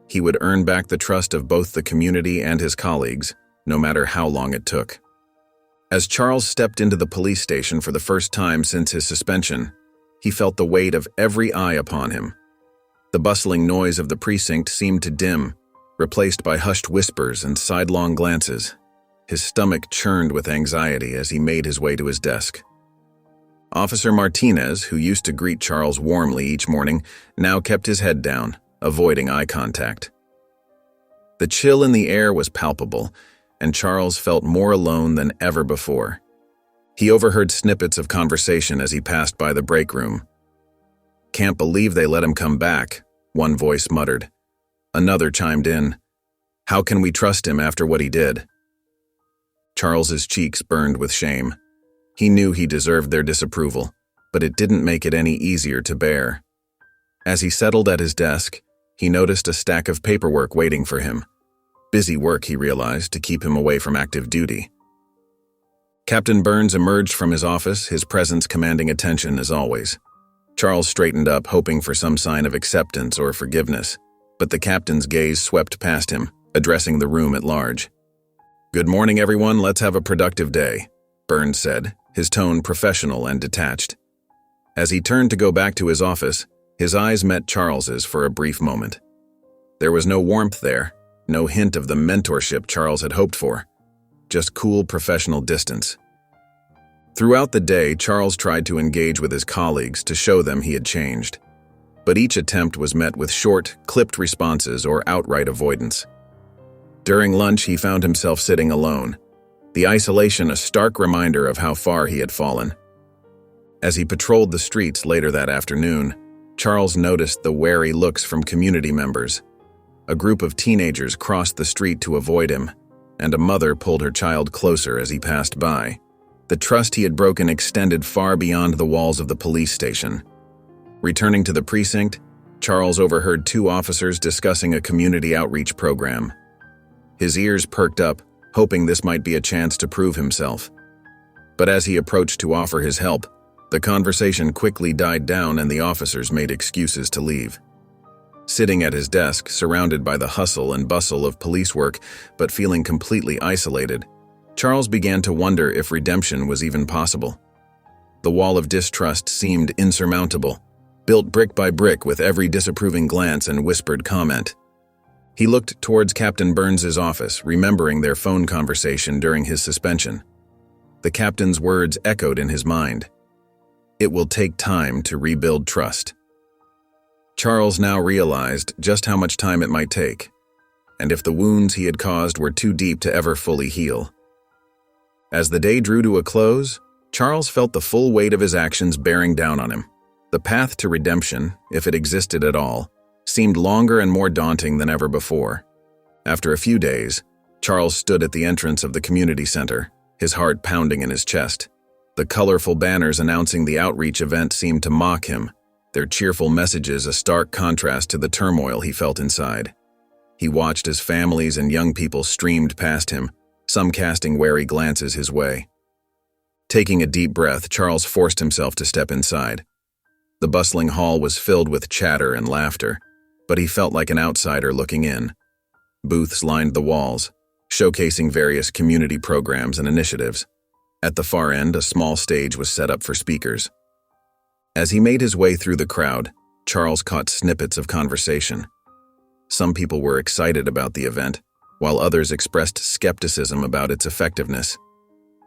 He would earn back the trust of both the community and his colleagues, no matter how long it took. As Charles stepped into the police station for the first time since his suspension, he felt the weight of every eye upon him. The bustling noise of the precinct seemed to dim, replaced by hushed whispers and sidelong glances. His stomach churned with anxiety as he made his way to his desk. Officer Martinez, who used to greet Charles warmly each morning, now kept his head down, avoiding eye contact. The chill in the air was palpable, and Charles felt more alone than ever before. He overheard snippets of conversation as he passed by the break room. "Can't believe they let him come back," one voice muttered. Another chimed in, "How can we trust him after what he did?" Charles's cheeks burned with shame. He knew he deserved their disapproval, but it didn't make it any easier to bear. As he settled at his desk, he noticed a stack of paperwork waiting for him. Busy work, he realized, to keep him away from active duty. Captain Burns emerged from his office, his presence commanding attention as always. Charles straightened up, hoping for some sign of acceptance or forgiveness, but the captain's gaze swept past him, addressing the room at large. "Good morning, everyone. Let's have a productive day," Burns said, his tone professional and detached. As he turned to go back to his office, his eyes met Charles's for a brief moment. There was no warmth there, no hint of the mentorship Charles had hoped for, just cool professional distance. Throughout the day, Charles tried to engage with his colleagues to show them he had changed, but each attempt was met with short, clipped responses or outright avoidance. During lunch, he found himself sitting alone, the isolation a stark reminder of how far he had fallen. As he patrolled the streets later that afternoon, Charles noticed the wary looks from community members. A group of teenagers crossed the street to avoid him, and a mother pulled her child closer as he passed by. The trust he had broken extended far beyond the walls of the police station. Returning to the precinct, Charles overheard two officers discussing a community outreach program. His ears perked up, hoping this might be a chance to prove himself. But as he approached to offer his help, the conversation quickly died down and the officers made excuses to leave. Sitting at his desk, surrounded by the hustle and bustle of police work, but feeling completely isolated, Charles began to wonder if redemption was even possible. The wall of distrust seemed insurmountable, built brick by brick with every disapproving glance and whispered comment. He looked towards Captain Burns's office, remembering their phone conversation during his suspension. The captain's words echoed in his mind. It will take time to rebuild trust. Charles now realized just how much time it might take, and if the wounds he had caused were too deep to ever fully heal. As the day drew to a close, Charles felt the full weight of his actions bearing down on him. The path to redemption, if it existed at all, seemed longer and more daunting than ever before. After a few days, Charles stood at the entrance of the community center, his heart pounding in his chest. The colorful banners announcing the outreach event seemed to mock him, their cheerful messages a stark contrast to the turmoil he felt inside. He watched as families and young people streamed past him, some casting wary glances his way. Taking a deep breath, Charles forced himself to step inside. The bustling hall was filled with chatter and laughter, but he felt like an outsider looking in. Booths lined the walls, showcasing various community programs and initiatives. At the far end, a small stage was set up for speakers. As he made his way through the crowd, Charles caught snippets of conversation. Some people were excited about the event, while others expressed skepticism about its effectiveness.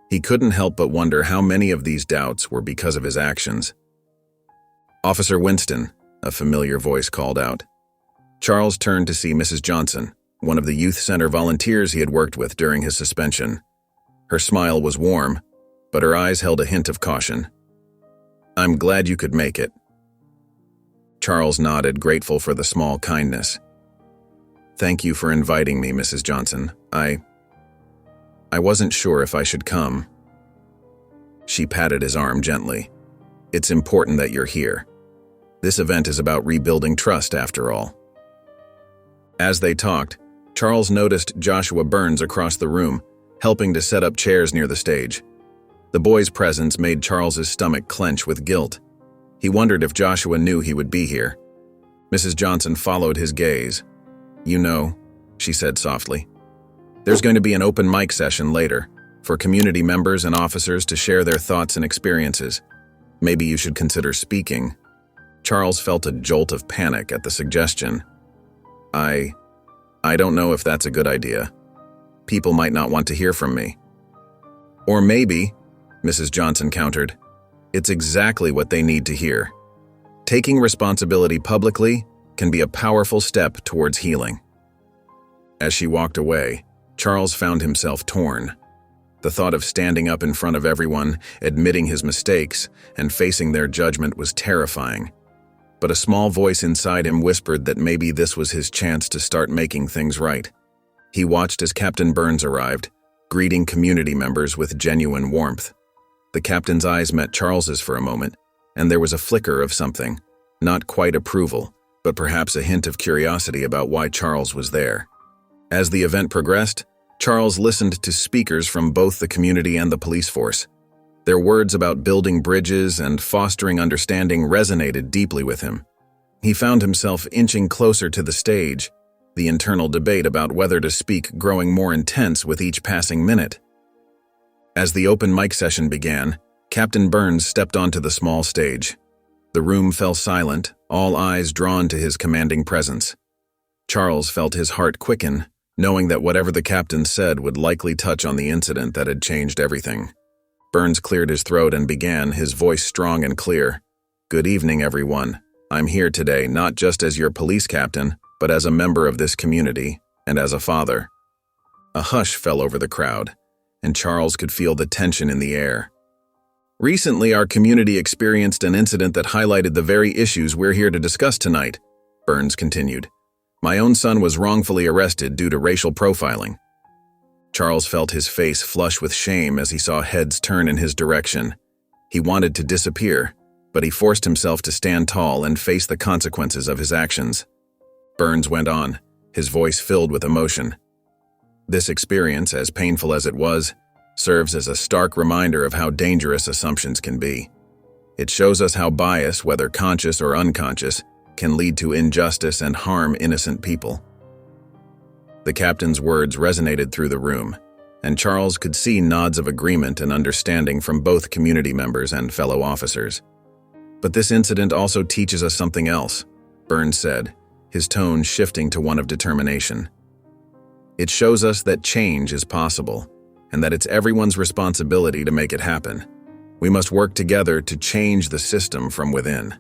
He couldn't help but wonder how many of these doubts were because of his actions. "Officer Winston," a familiar voice called out. Charles turned to see Mrs. Johnson, one of the youth center volunteers he had worked with during his suspension. Her smile was warm, but her eyes held a hint of caution. "I'm glad you could make it." Charles nodded, grateful for the small kindness. "Thank you for inviting me, Mrs. Johnson. I wasn't sure if I should come." She patted his arm gently. "It's important that you're here. This event is about rebuilding trust, after all." As they talked, Charles noticed Joshua Burns across the room, helping to set up chairs near the stage. The boy's presence made Charles's stomach clench with guilt. He wondered if Joshua knew he would be here. Mrs. Johnson followed his gaze. "You know," she said softly, "there's going to be an open mic session later for community members and officers to share their thoughts and experiences. Maybe you should consider speaking." Charles felt a jolt of panic at the suggestion. I don't know if that's a good idea. People might not want to hear from me." "Or maybe," Mrs. Johnson countered, "it's exactly what they need to hear. Taking responsibility publicly can be a powerful step towards healing." As she walked away, Charles found himself torn. The thought of standing up in front of everyone, admitting his mistakes, and facing their judgment was terrifying. But a small voice inside him whispered that maybe this was his chance to start making things right. He watched as Captain Burns arrived, greeting community members with genuine warmth. The captain's eyes met Charles's for a moment, and there was a flicker of something, not quite approval, but perhaps a hint of curiosity about why Charles was there. As the event progressed, Charles listened to speakers from both the community and the police force. Their words about building bridges and fostering understanding resonated deeply with him. He found himself inching closer to the stage, the internal debate about whether to speak growing more intense with each passing minute. As the open mic session began, Captain Burns stepped onto the small stage. The room fell silent, all eyes drawn to his commanding presence. Charles felt his heart quicken, knowing that whatever the captain said would likely touch on the incident that had changed everything. Burns cleared his throat and began, his voice strong and clear. "Good evening, everyone. I'm here today not just as your police captain, but as a member of this community and as a father." A hush fell over the crowd, and Charles could feel the tension in the air. "Recently, our community experienced an incident that highlighted the very issues we're here to discuss tonight," Burns continued. "My own son was wrongfully arrested due to racial profiling." Charles felt his face flush with shame as he saw heads turn in his direction. He wanted to disappear, but he forced himself to stand tall and face the consequences of his actions. Burns went on, his voice filled with emotion. "This experience, as painful as it was, serves as a stark reminder of how dangerous assumptions can be. It shows us how bias, whether conscious or unconscious, can lead to injustice and harm innocent people." The captain's words resonated through the room, and Charles could see nods of agreement and understanding from both community members and fellow officers. "But this incident also teaches us something else," Burns said, his tone shifting to one of determination. "It shows us that change is possible, and that it's everyone's responsibility to make it happen. We must work together to change the system from within."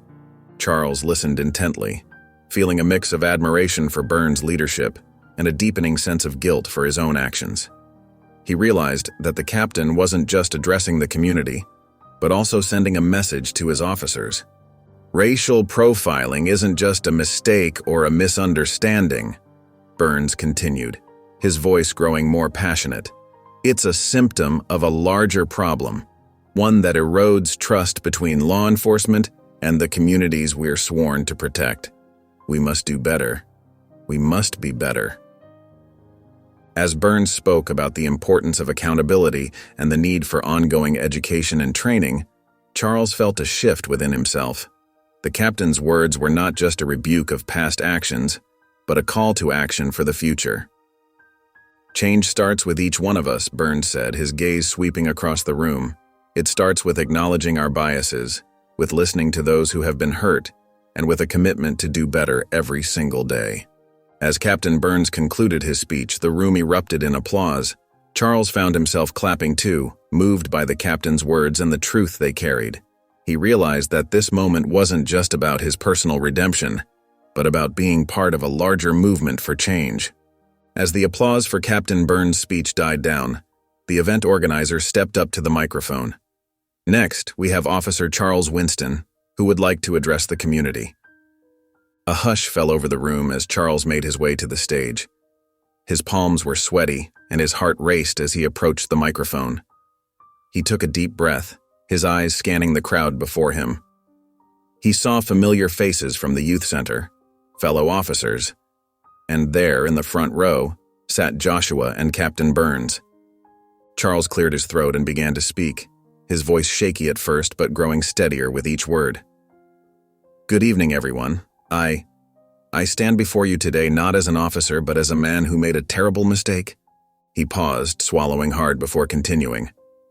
Charles listened intently, feeling a mix of admiration for Burns' leadership and a deepening sense of guilt for his own actions. He realized that the captain wasn't just addressing the community, but also sending a message to his officers. "Racial profiling isn't just a mistake or a misunderstanding," Burns continued, his voice growing more passionate. "It's a symptom of a larger problem, one that erodes trust between law enforcement and the communities we're sworn to protect. We must do better. We must be better." As Burns spoke about the importance of accountability and the need for ongoing education and training, Charles felt a shift within himself. The captain's words were not just a rebuke of past actions, but a call to action for the future. "Change starts with each one of us," Burns said, his gaze sweeping across the room. "It starts with acknowledging our biases, with listening to those who have been hurt, and with a commitment to do better every single day." As Captain Burns concluded his speech, the room erupted in applause. Charles found himself clapping too, moved by the captain's words and the truth they carried. He realized that this moment wasn't just about his personal redemption, but about being part of a larger movement for change. As the applause for Captain Burns' speech died down, the event organizer stepped up to the microphone. "Next, we have Officer Charles Winston, who would like to address the community." A hush fell over the room as Charles made his way to the stage. His palms were sweaty, and his heart raced as he approached the microphone. He took a deep breath, his eyes scanning the crowd before him. He saw familiar faces from the youth center, fellow officers, and there, in the front row, sat Joshua and Captain Burns. Charles cleared his throat and began to speak, his voice shaky at first but growing steadier with each word. Good evening, everyone. I stand before you today not as an officer but as a man who made a terrible mistake. He paused, swallowing hard before continuing.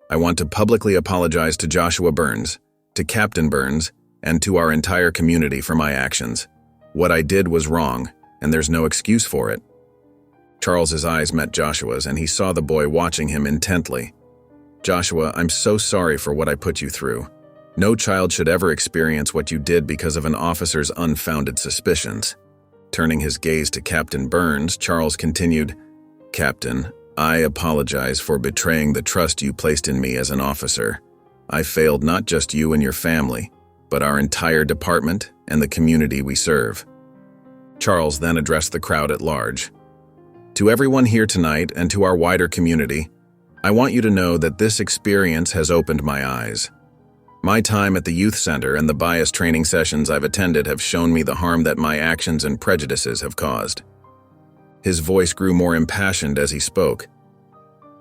I want to publicly apologize to Joshua Burns, to Captain Burns, and to our entire community for my actions. What I did was wrong, and there's no excuse for it. Charles's eyes met Joshua's, and he saw the boy watching him intently. Joshua, I'm so sorry for what I put you through. No child should ever experience what you did because of an officer's unfounded suspicions. Turning his gaze to Captain Burns, Charles continued, Captain, I apologize for betraying the trust you placed in me as an officer. I failed not just you and your family, but our entire department and the community we serve. Charles then addressed the crowd at large. To everyone here tonight and to our wider community, I want you to know that this experience has opened my eyes. My time at the youth center and the bias training sessions I've attended have shown me the harm that my actions and prejudices have caused. His voice grew more impassioned as he spoke.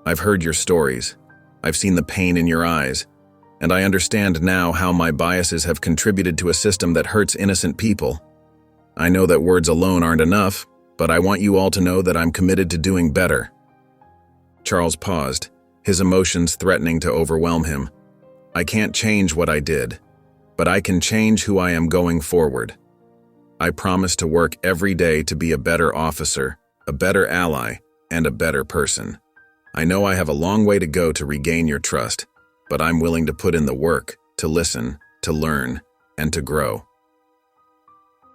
I've heard your stories. I've seen the pain in your eyes, and I understand now how my biases have contributed to a system that hurts innocent people. I know that words alone aren't enough, but I want you all to know that I'm committed to doing better. Charles paused, his emotions threatening to overwhelm him. I can't change what I did, but I can change who I am going forward. I promise to work every day to be a better officer, a better ally, and a better person. I know I have a long way to go to regain your trust, but I'm willing to put in the work, to listen, to learn, and to grow.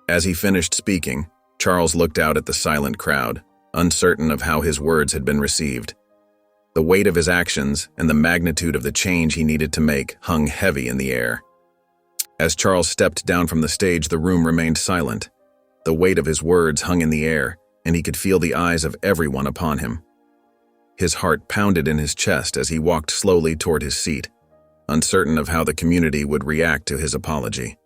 As he finished speaking, Charles looked out at the silent crowd, uncertain of how his words had been received. The weight of his actions and the magnitude of the change he needed to make hung heavy in the air. As Charles stepped down from the stage, the room remained silent. The weight of his words hung in the air, and he could feel the eyes of everyone upon him. His heart pounded in his chest as he walked slowly toward his seat, uncertain of how the community would react to his apology.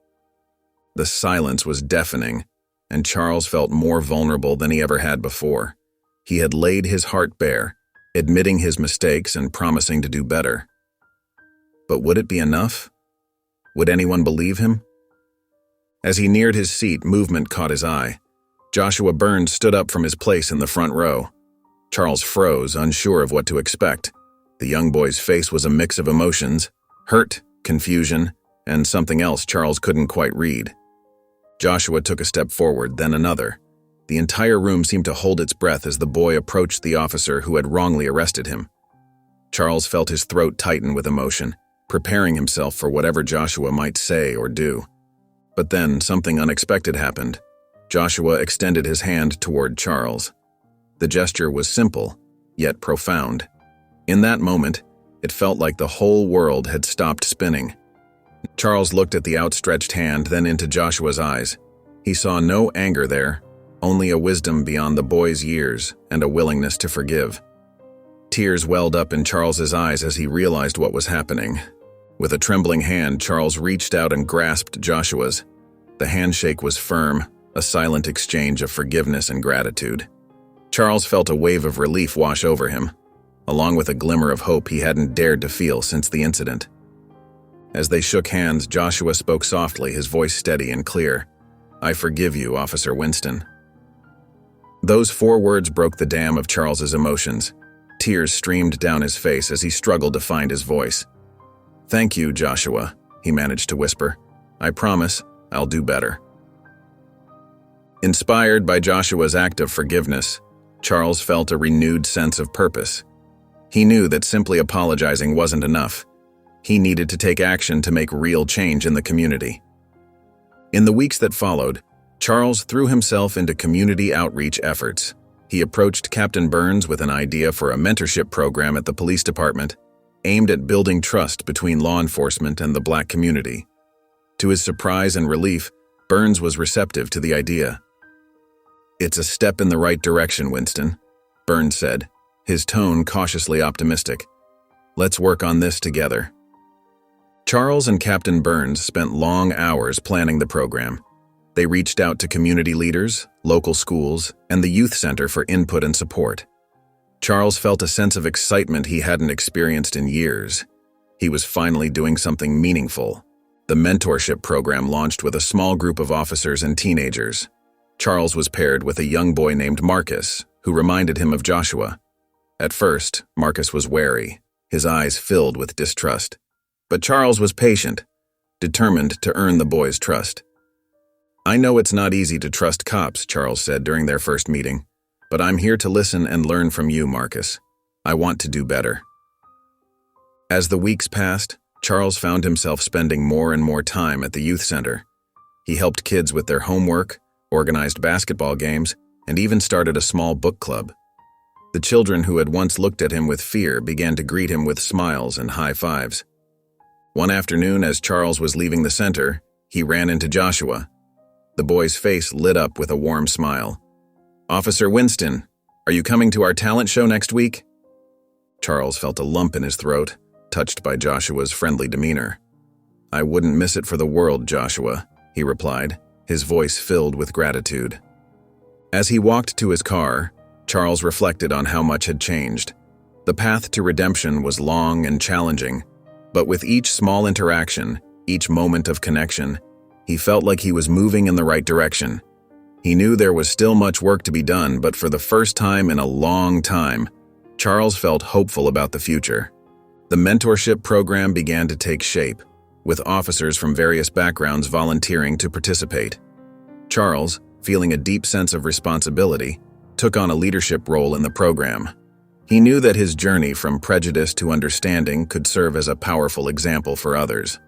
The silence was deafening, and Charles felt more vulnerable than he ever had before. He had laid his heart bare, admitting his mistakes and promising to do better. But would it be enough? Would anyone believe him? As he neared his seat, movement caught his eye. Joshua Burns stood up from his place in the front row. Charles froze, unsure of what to expect. The young boy's face was a mix of emotions, hurt, confusion, and something else Charles couldn't quite read. Joshua took a step forward, then another. The entire room seemed to hold its breath as the boy approached the officer who had wrongly arrested him. Charles felt his throat tighten with emotion, preparing himself for whatever Joshua might say or do. But then something unexpected happened. Joshua extended his hand toward Charles. The gesture was simple, yet profound. In that moment, it felt like the whole world had stopped spinning. Charles looked at the outstretched hand, then into Joshua's eyes. He saw no anger there, only a wisdom beyond the boy's years and a willingness to forgive. Tears welled up in Charles's eyes as he realized what was happening. With a trembling hand, Charles reached out and grasped Joshua's. The handshake was firm, a silent exchange of forgiveness and gratitude. Charles felt a wave of relief wash over him, along with a glimmer of hope he hadn't dared to feel since the incident. As they shook hands, Joshua spoke softly, his voice steady and clear. I forgive you, Officer Winston. Those 4 words broke the dam of Charles's emotions. Tears streamed down his face as he struggled to find his voice. Thank you, Joshua, he managed to whisper. I promise I'll do better. Inspired by Joshua's act of forgiveness, Charles felt a renewed sense of purpose. He knew that simply apologizing wasn't enough. He needed to take action to make real change in the community. In the weeks that followed, Charles threw himself into community outreach efforts. He approached Captain Burns with an idea for a mentorship program at the police department, aimed at building trust between law enforcement and the Black community. To his surprise and relief, Burns was receptive to the idea. It's a step in the right direction, Winston, Burns said, his tone cautiously optimistic. Let's work on this together. Charles and Captain Burns spent long hours planning the program. They reached out to community leaders, local schools, and the youth center for input and support. Charles felt a sense of excitement he hadn't experienced in years. He was finally doing something meaningful. The mentorship program launched with a small group of officers and teenagers. Charles was paired with a young boy named Marcus, who reminded him of Joshua. At first, Marcus was wary, his eyes filled with distrust. But Charles was patient, determined to earn the boy's trust. "I know it's not easy to trust cops," Charles said during their first meeting, "but I'm here to listen and learn from you, Marcus. I want to do better." As the weeks passed, Charles found himself spending more and more time at the youth center. He helped kids with their homework, organized basketball games, and even started a small book club. The children who had once looked at him with fear began to greet him with smiles and high fives. One afternoon, as Charles was leaving the center, he ran into Joshua. The boy's face lit up with a warm smile. "Officer Winston, are you coming to our talent show next week?" Charles felt a lump in his throat, touched by Joshua's friendly demeanor. "I wouldn't miss it for the world, Joshua," he replied, his voice filled with gratitude. As he walked to his car, Charles reflected on how much had changed. The path to redemption was long and challenging, but with each small interaction, each moment of connection, he felt like he was moving in the right direction. He knew there was still much work to be done, but for the first time in a long time, Charles felt hopeful about the future. The mentorship program began to take shape, with officers from various backgrounds volunteering to participate. Charles, feeling a deep sense of responsibility, took on a leadership role in the program. He knew that his journey from prejudice to understanding could serve as a powerful example for others.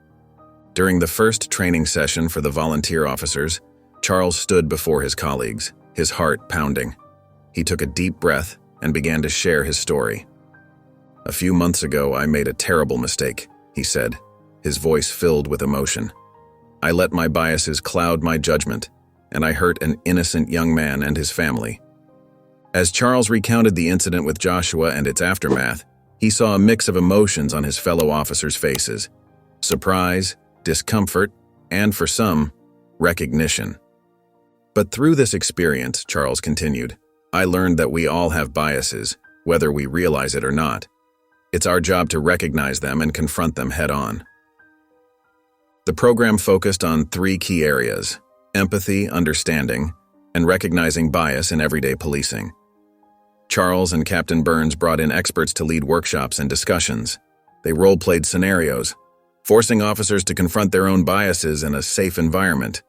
During the first training session for the volunteer officers, Charles stood before his colleagues, his heart pounding. He took a deep breath and began to share his story. "A few months ago, I made a terrible mistake," he said, his voice filled with emotion. "I let my biases cloud my judgment, and I hurt an innocent young man and his family." As Charles recounted the incident with Joshua and its aftermath, he saw a mix of emotions on his fellow officers' faces: surprise, discomfort, and for some, recognition. "But through this experience," Charles continued, "I learned that we all have biases, whether we realize it or not. It's our job to recognize them and confront them head-on." The program focused on 3 key areas: empathy, understanding, and recognizing bias in everyday policing. Charles and Captain Burns brought in experts to lead workshops and discussions. They role-played scenarios, forcing officers to confront their own biases in a safe environment.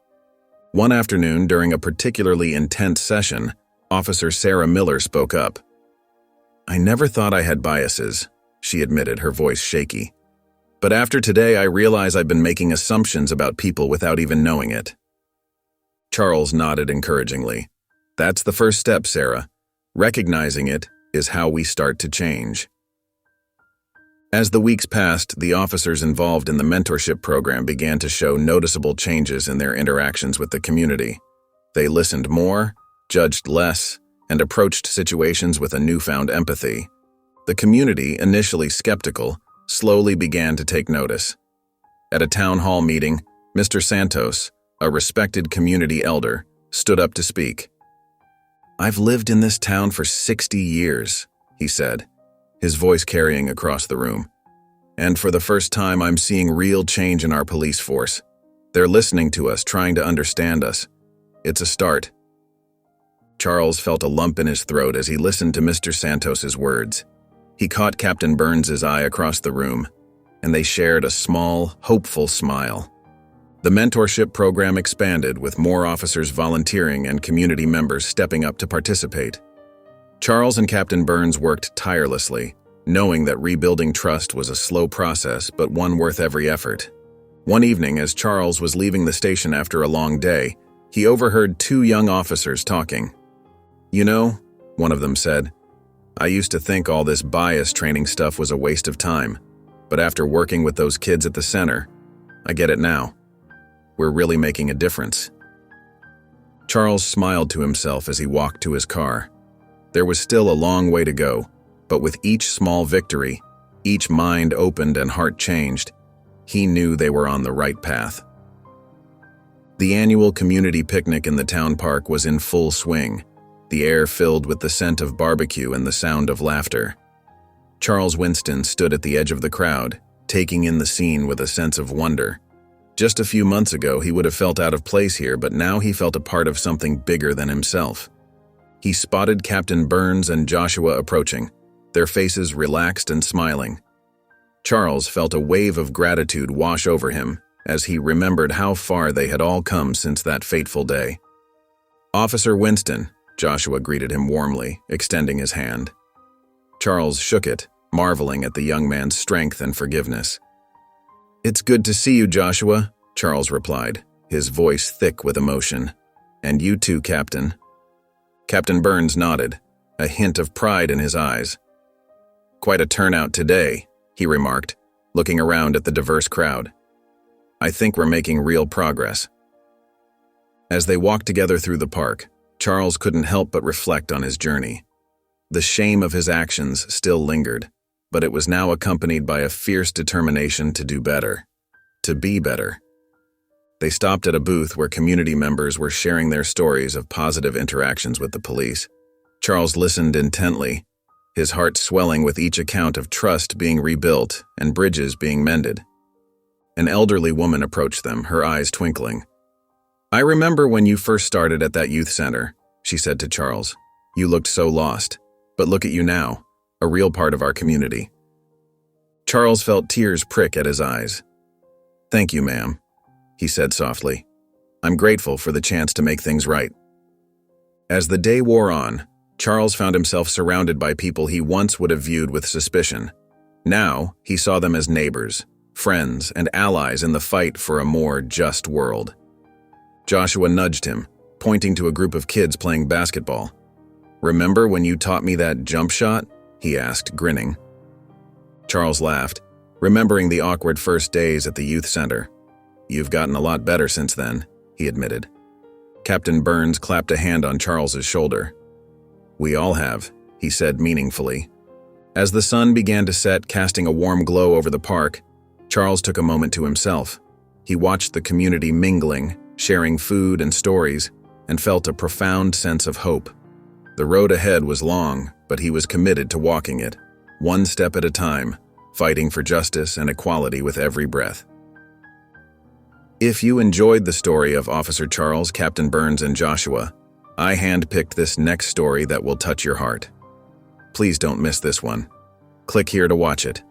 One afternoon, during a particularly intense session, Officer Sarah Miller spoke up. "I never thought I had biases," she admitted, her voice shaky. "But after today, I realize I've been making assumptions about people without even knowing it." Charles nodded encouragingly. "That's the first step, Sarah. Recognizing it is how we start to change." As the weeks passed, the officers involved in the mentorship program began to show noticeable changes in their interactions with the community. They listened more, judged less, and approached situations with a newfound empathy. The community, initially skeptical, slowly began to take notice. At a town hall meeting, Mr. Santos, a respected community elder, stood up to speak. "I've lived in this town for 60 years, he said, his voice carrying across the room. "And for the first time, I'm seeing real change in our police force. They're listening to us, trying to understand us. It's a start." Charles felt a lump in his throat as he listened to Mr. Santos's words. He caught Captain Burns's eye across the room, and they shared a small, hopeful smile. The mentorship program expanded, with more officers volunteering and community members stepping up to participate. Charles and Captain Burns worked tirelessly, knowing that rebuilding trust was a slow process but one worth every effort. One evening, as Charles was leaving the station after a long day, he overheard 2 young officers talking. "You know," one of them said, "I used to think all this bias training stuff was a waste of time, but after working with those kids at the center, I get it now. We're really making a difference." Charles smiled to himself as he walked to his car. There was still a long way to go, but with each small victory, each mind opened and heart changed, he knew they were on the right path. The annual community picnic in the town park was in full swing, the air filled with the scent of barbecue and the sound of laughter. Charles Winston stood at the edge of the crowd, taking in the scene with a sense of wonder. Just a few months ago, he would have felt out of place here, but now he felt a part of something bigger than himself. He spotted Captain Burns and Joshua approaching, their faces relaxed and smiling. Charles felt a wave of gratitude wash over him as he remembered how far they had all come since that fateful day. "Officer Winston," Joshua greeted him warmly, extending his hand. Charles shook it, marveling at the young man's strength and forgiveness. "It's good to see you, Joshua," Charles replied, his voice thick with emotion. "And you too, Captain." Captain Burns nodded, a hint of pride in his eyes. "Quite a turnout today," he remarked, looking around at the diverse crowd. "I think we're making real progress." As they walked together through the park, Charles couldn't help but reflect on his journey. The shame of his actions still lingered, but it was now accompanied by a fierce determination to do better, to be better. They stopped at a booth where community members were sharing their stories of positive interactions with the police. Charles listened intently, his heart swelling with each account of trust being rebuilt and bridges being mended. An elderly woman approached them, her eyes twinkling. "I remember when you first started at that youth center," she said to Charles. "You looked so lost, but look at you now, a real part of our community." Charles felt tears prick at his eyes. "Thank you, ma'am," he said softly. "I'm grateful for the chance to make things right." As the day wore on, Charles found himself surrounded by people he once would have viewed with suspicion. Now, he saw them as neighbors, friends, and allies in the fight for a more just world. Joshua nudged him, pointing to a group of kids playing basketball. "Remember when you taught me that jump shot?" he asked, grinning. Charles laughed, remembering the awkward first days at the youth center. "You've gotten a lot better since then," he admitted. Captain Burns clapped a hand on Charles's shoulder. "We all have," he said meaningfully. As the sun began to set, casting a warm glow over the park, Charles took a moment to himself. He watched the community mingling, sharing food and stories, and felt a profound sense of hope. The road ahead was long, but he was committed to walking it, one step at a time, fighting for justice and equality with every breath. If you enjoyed the story of Officer Charles, Captain Burns, and Joshua, I handpicked this next story that will touch your heart. Please don't miss this one. Click here to watch it.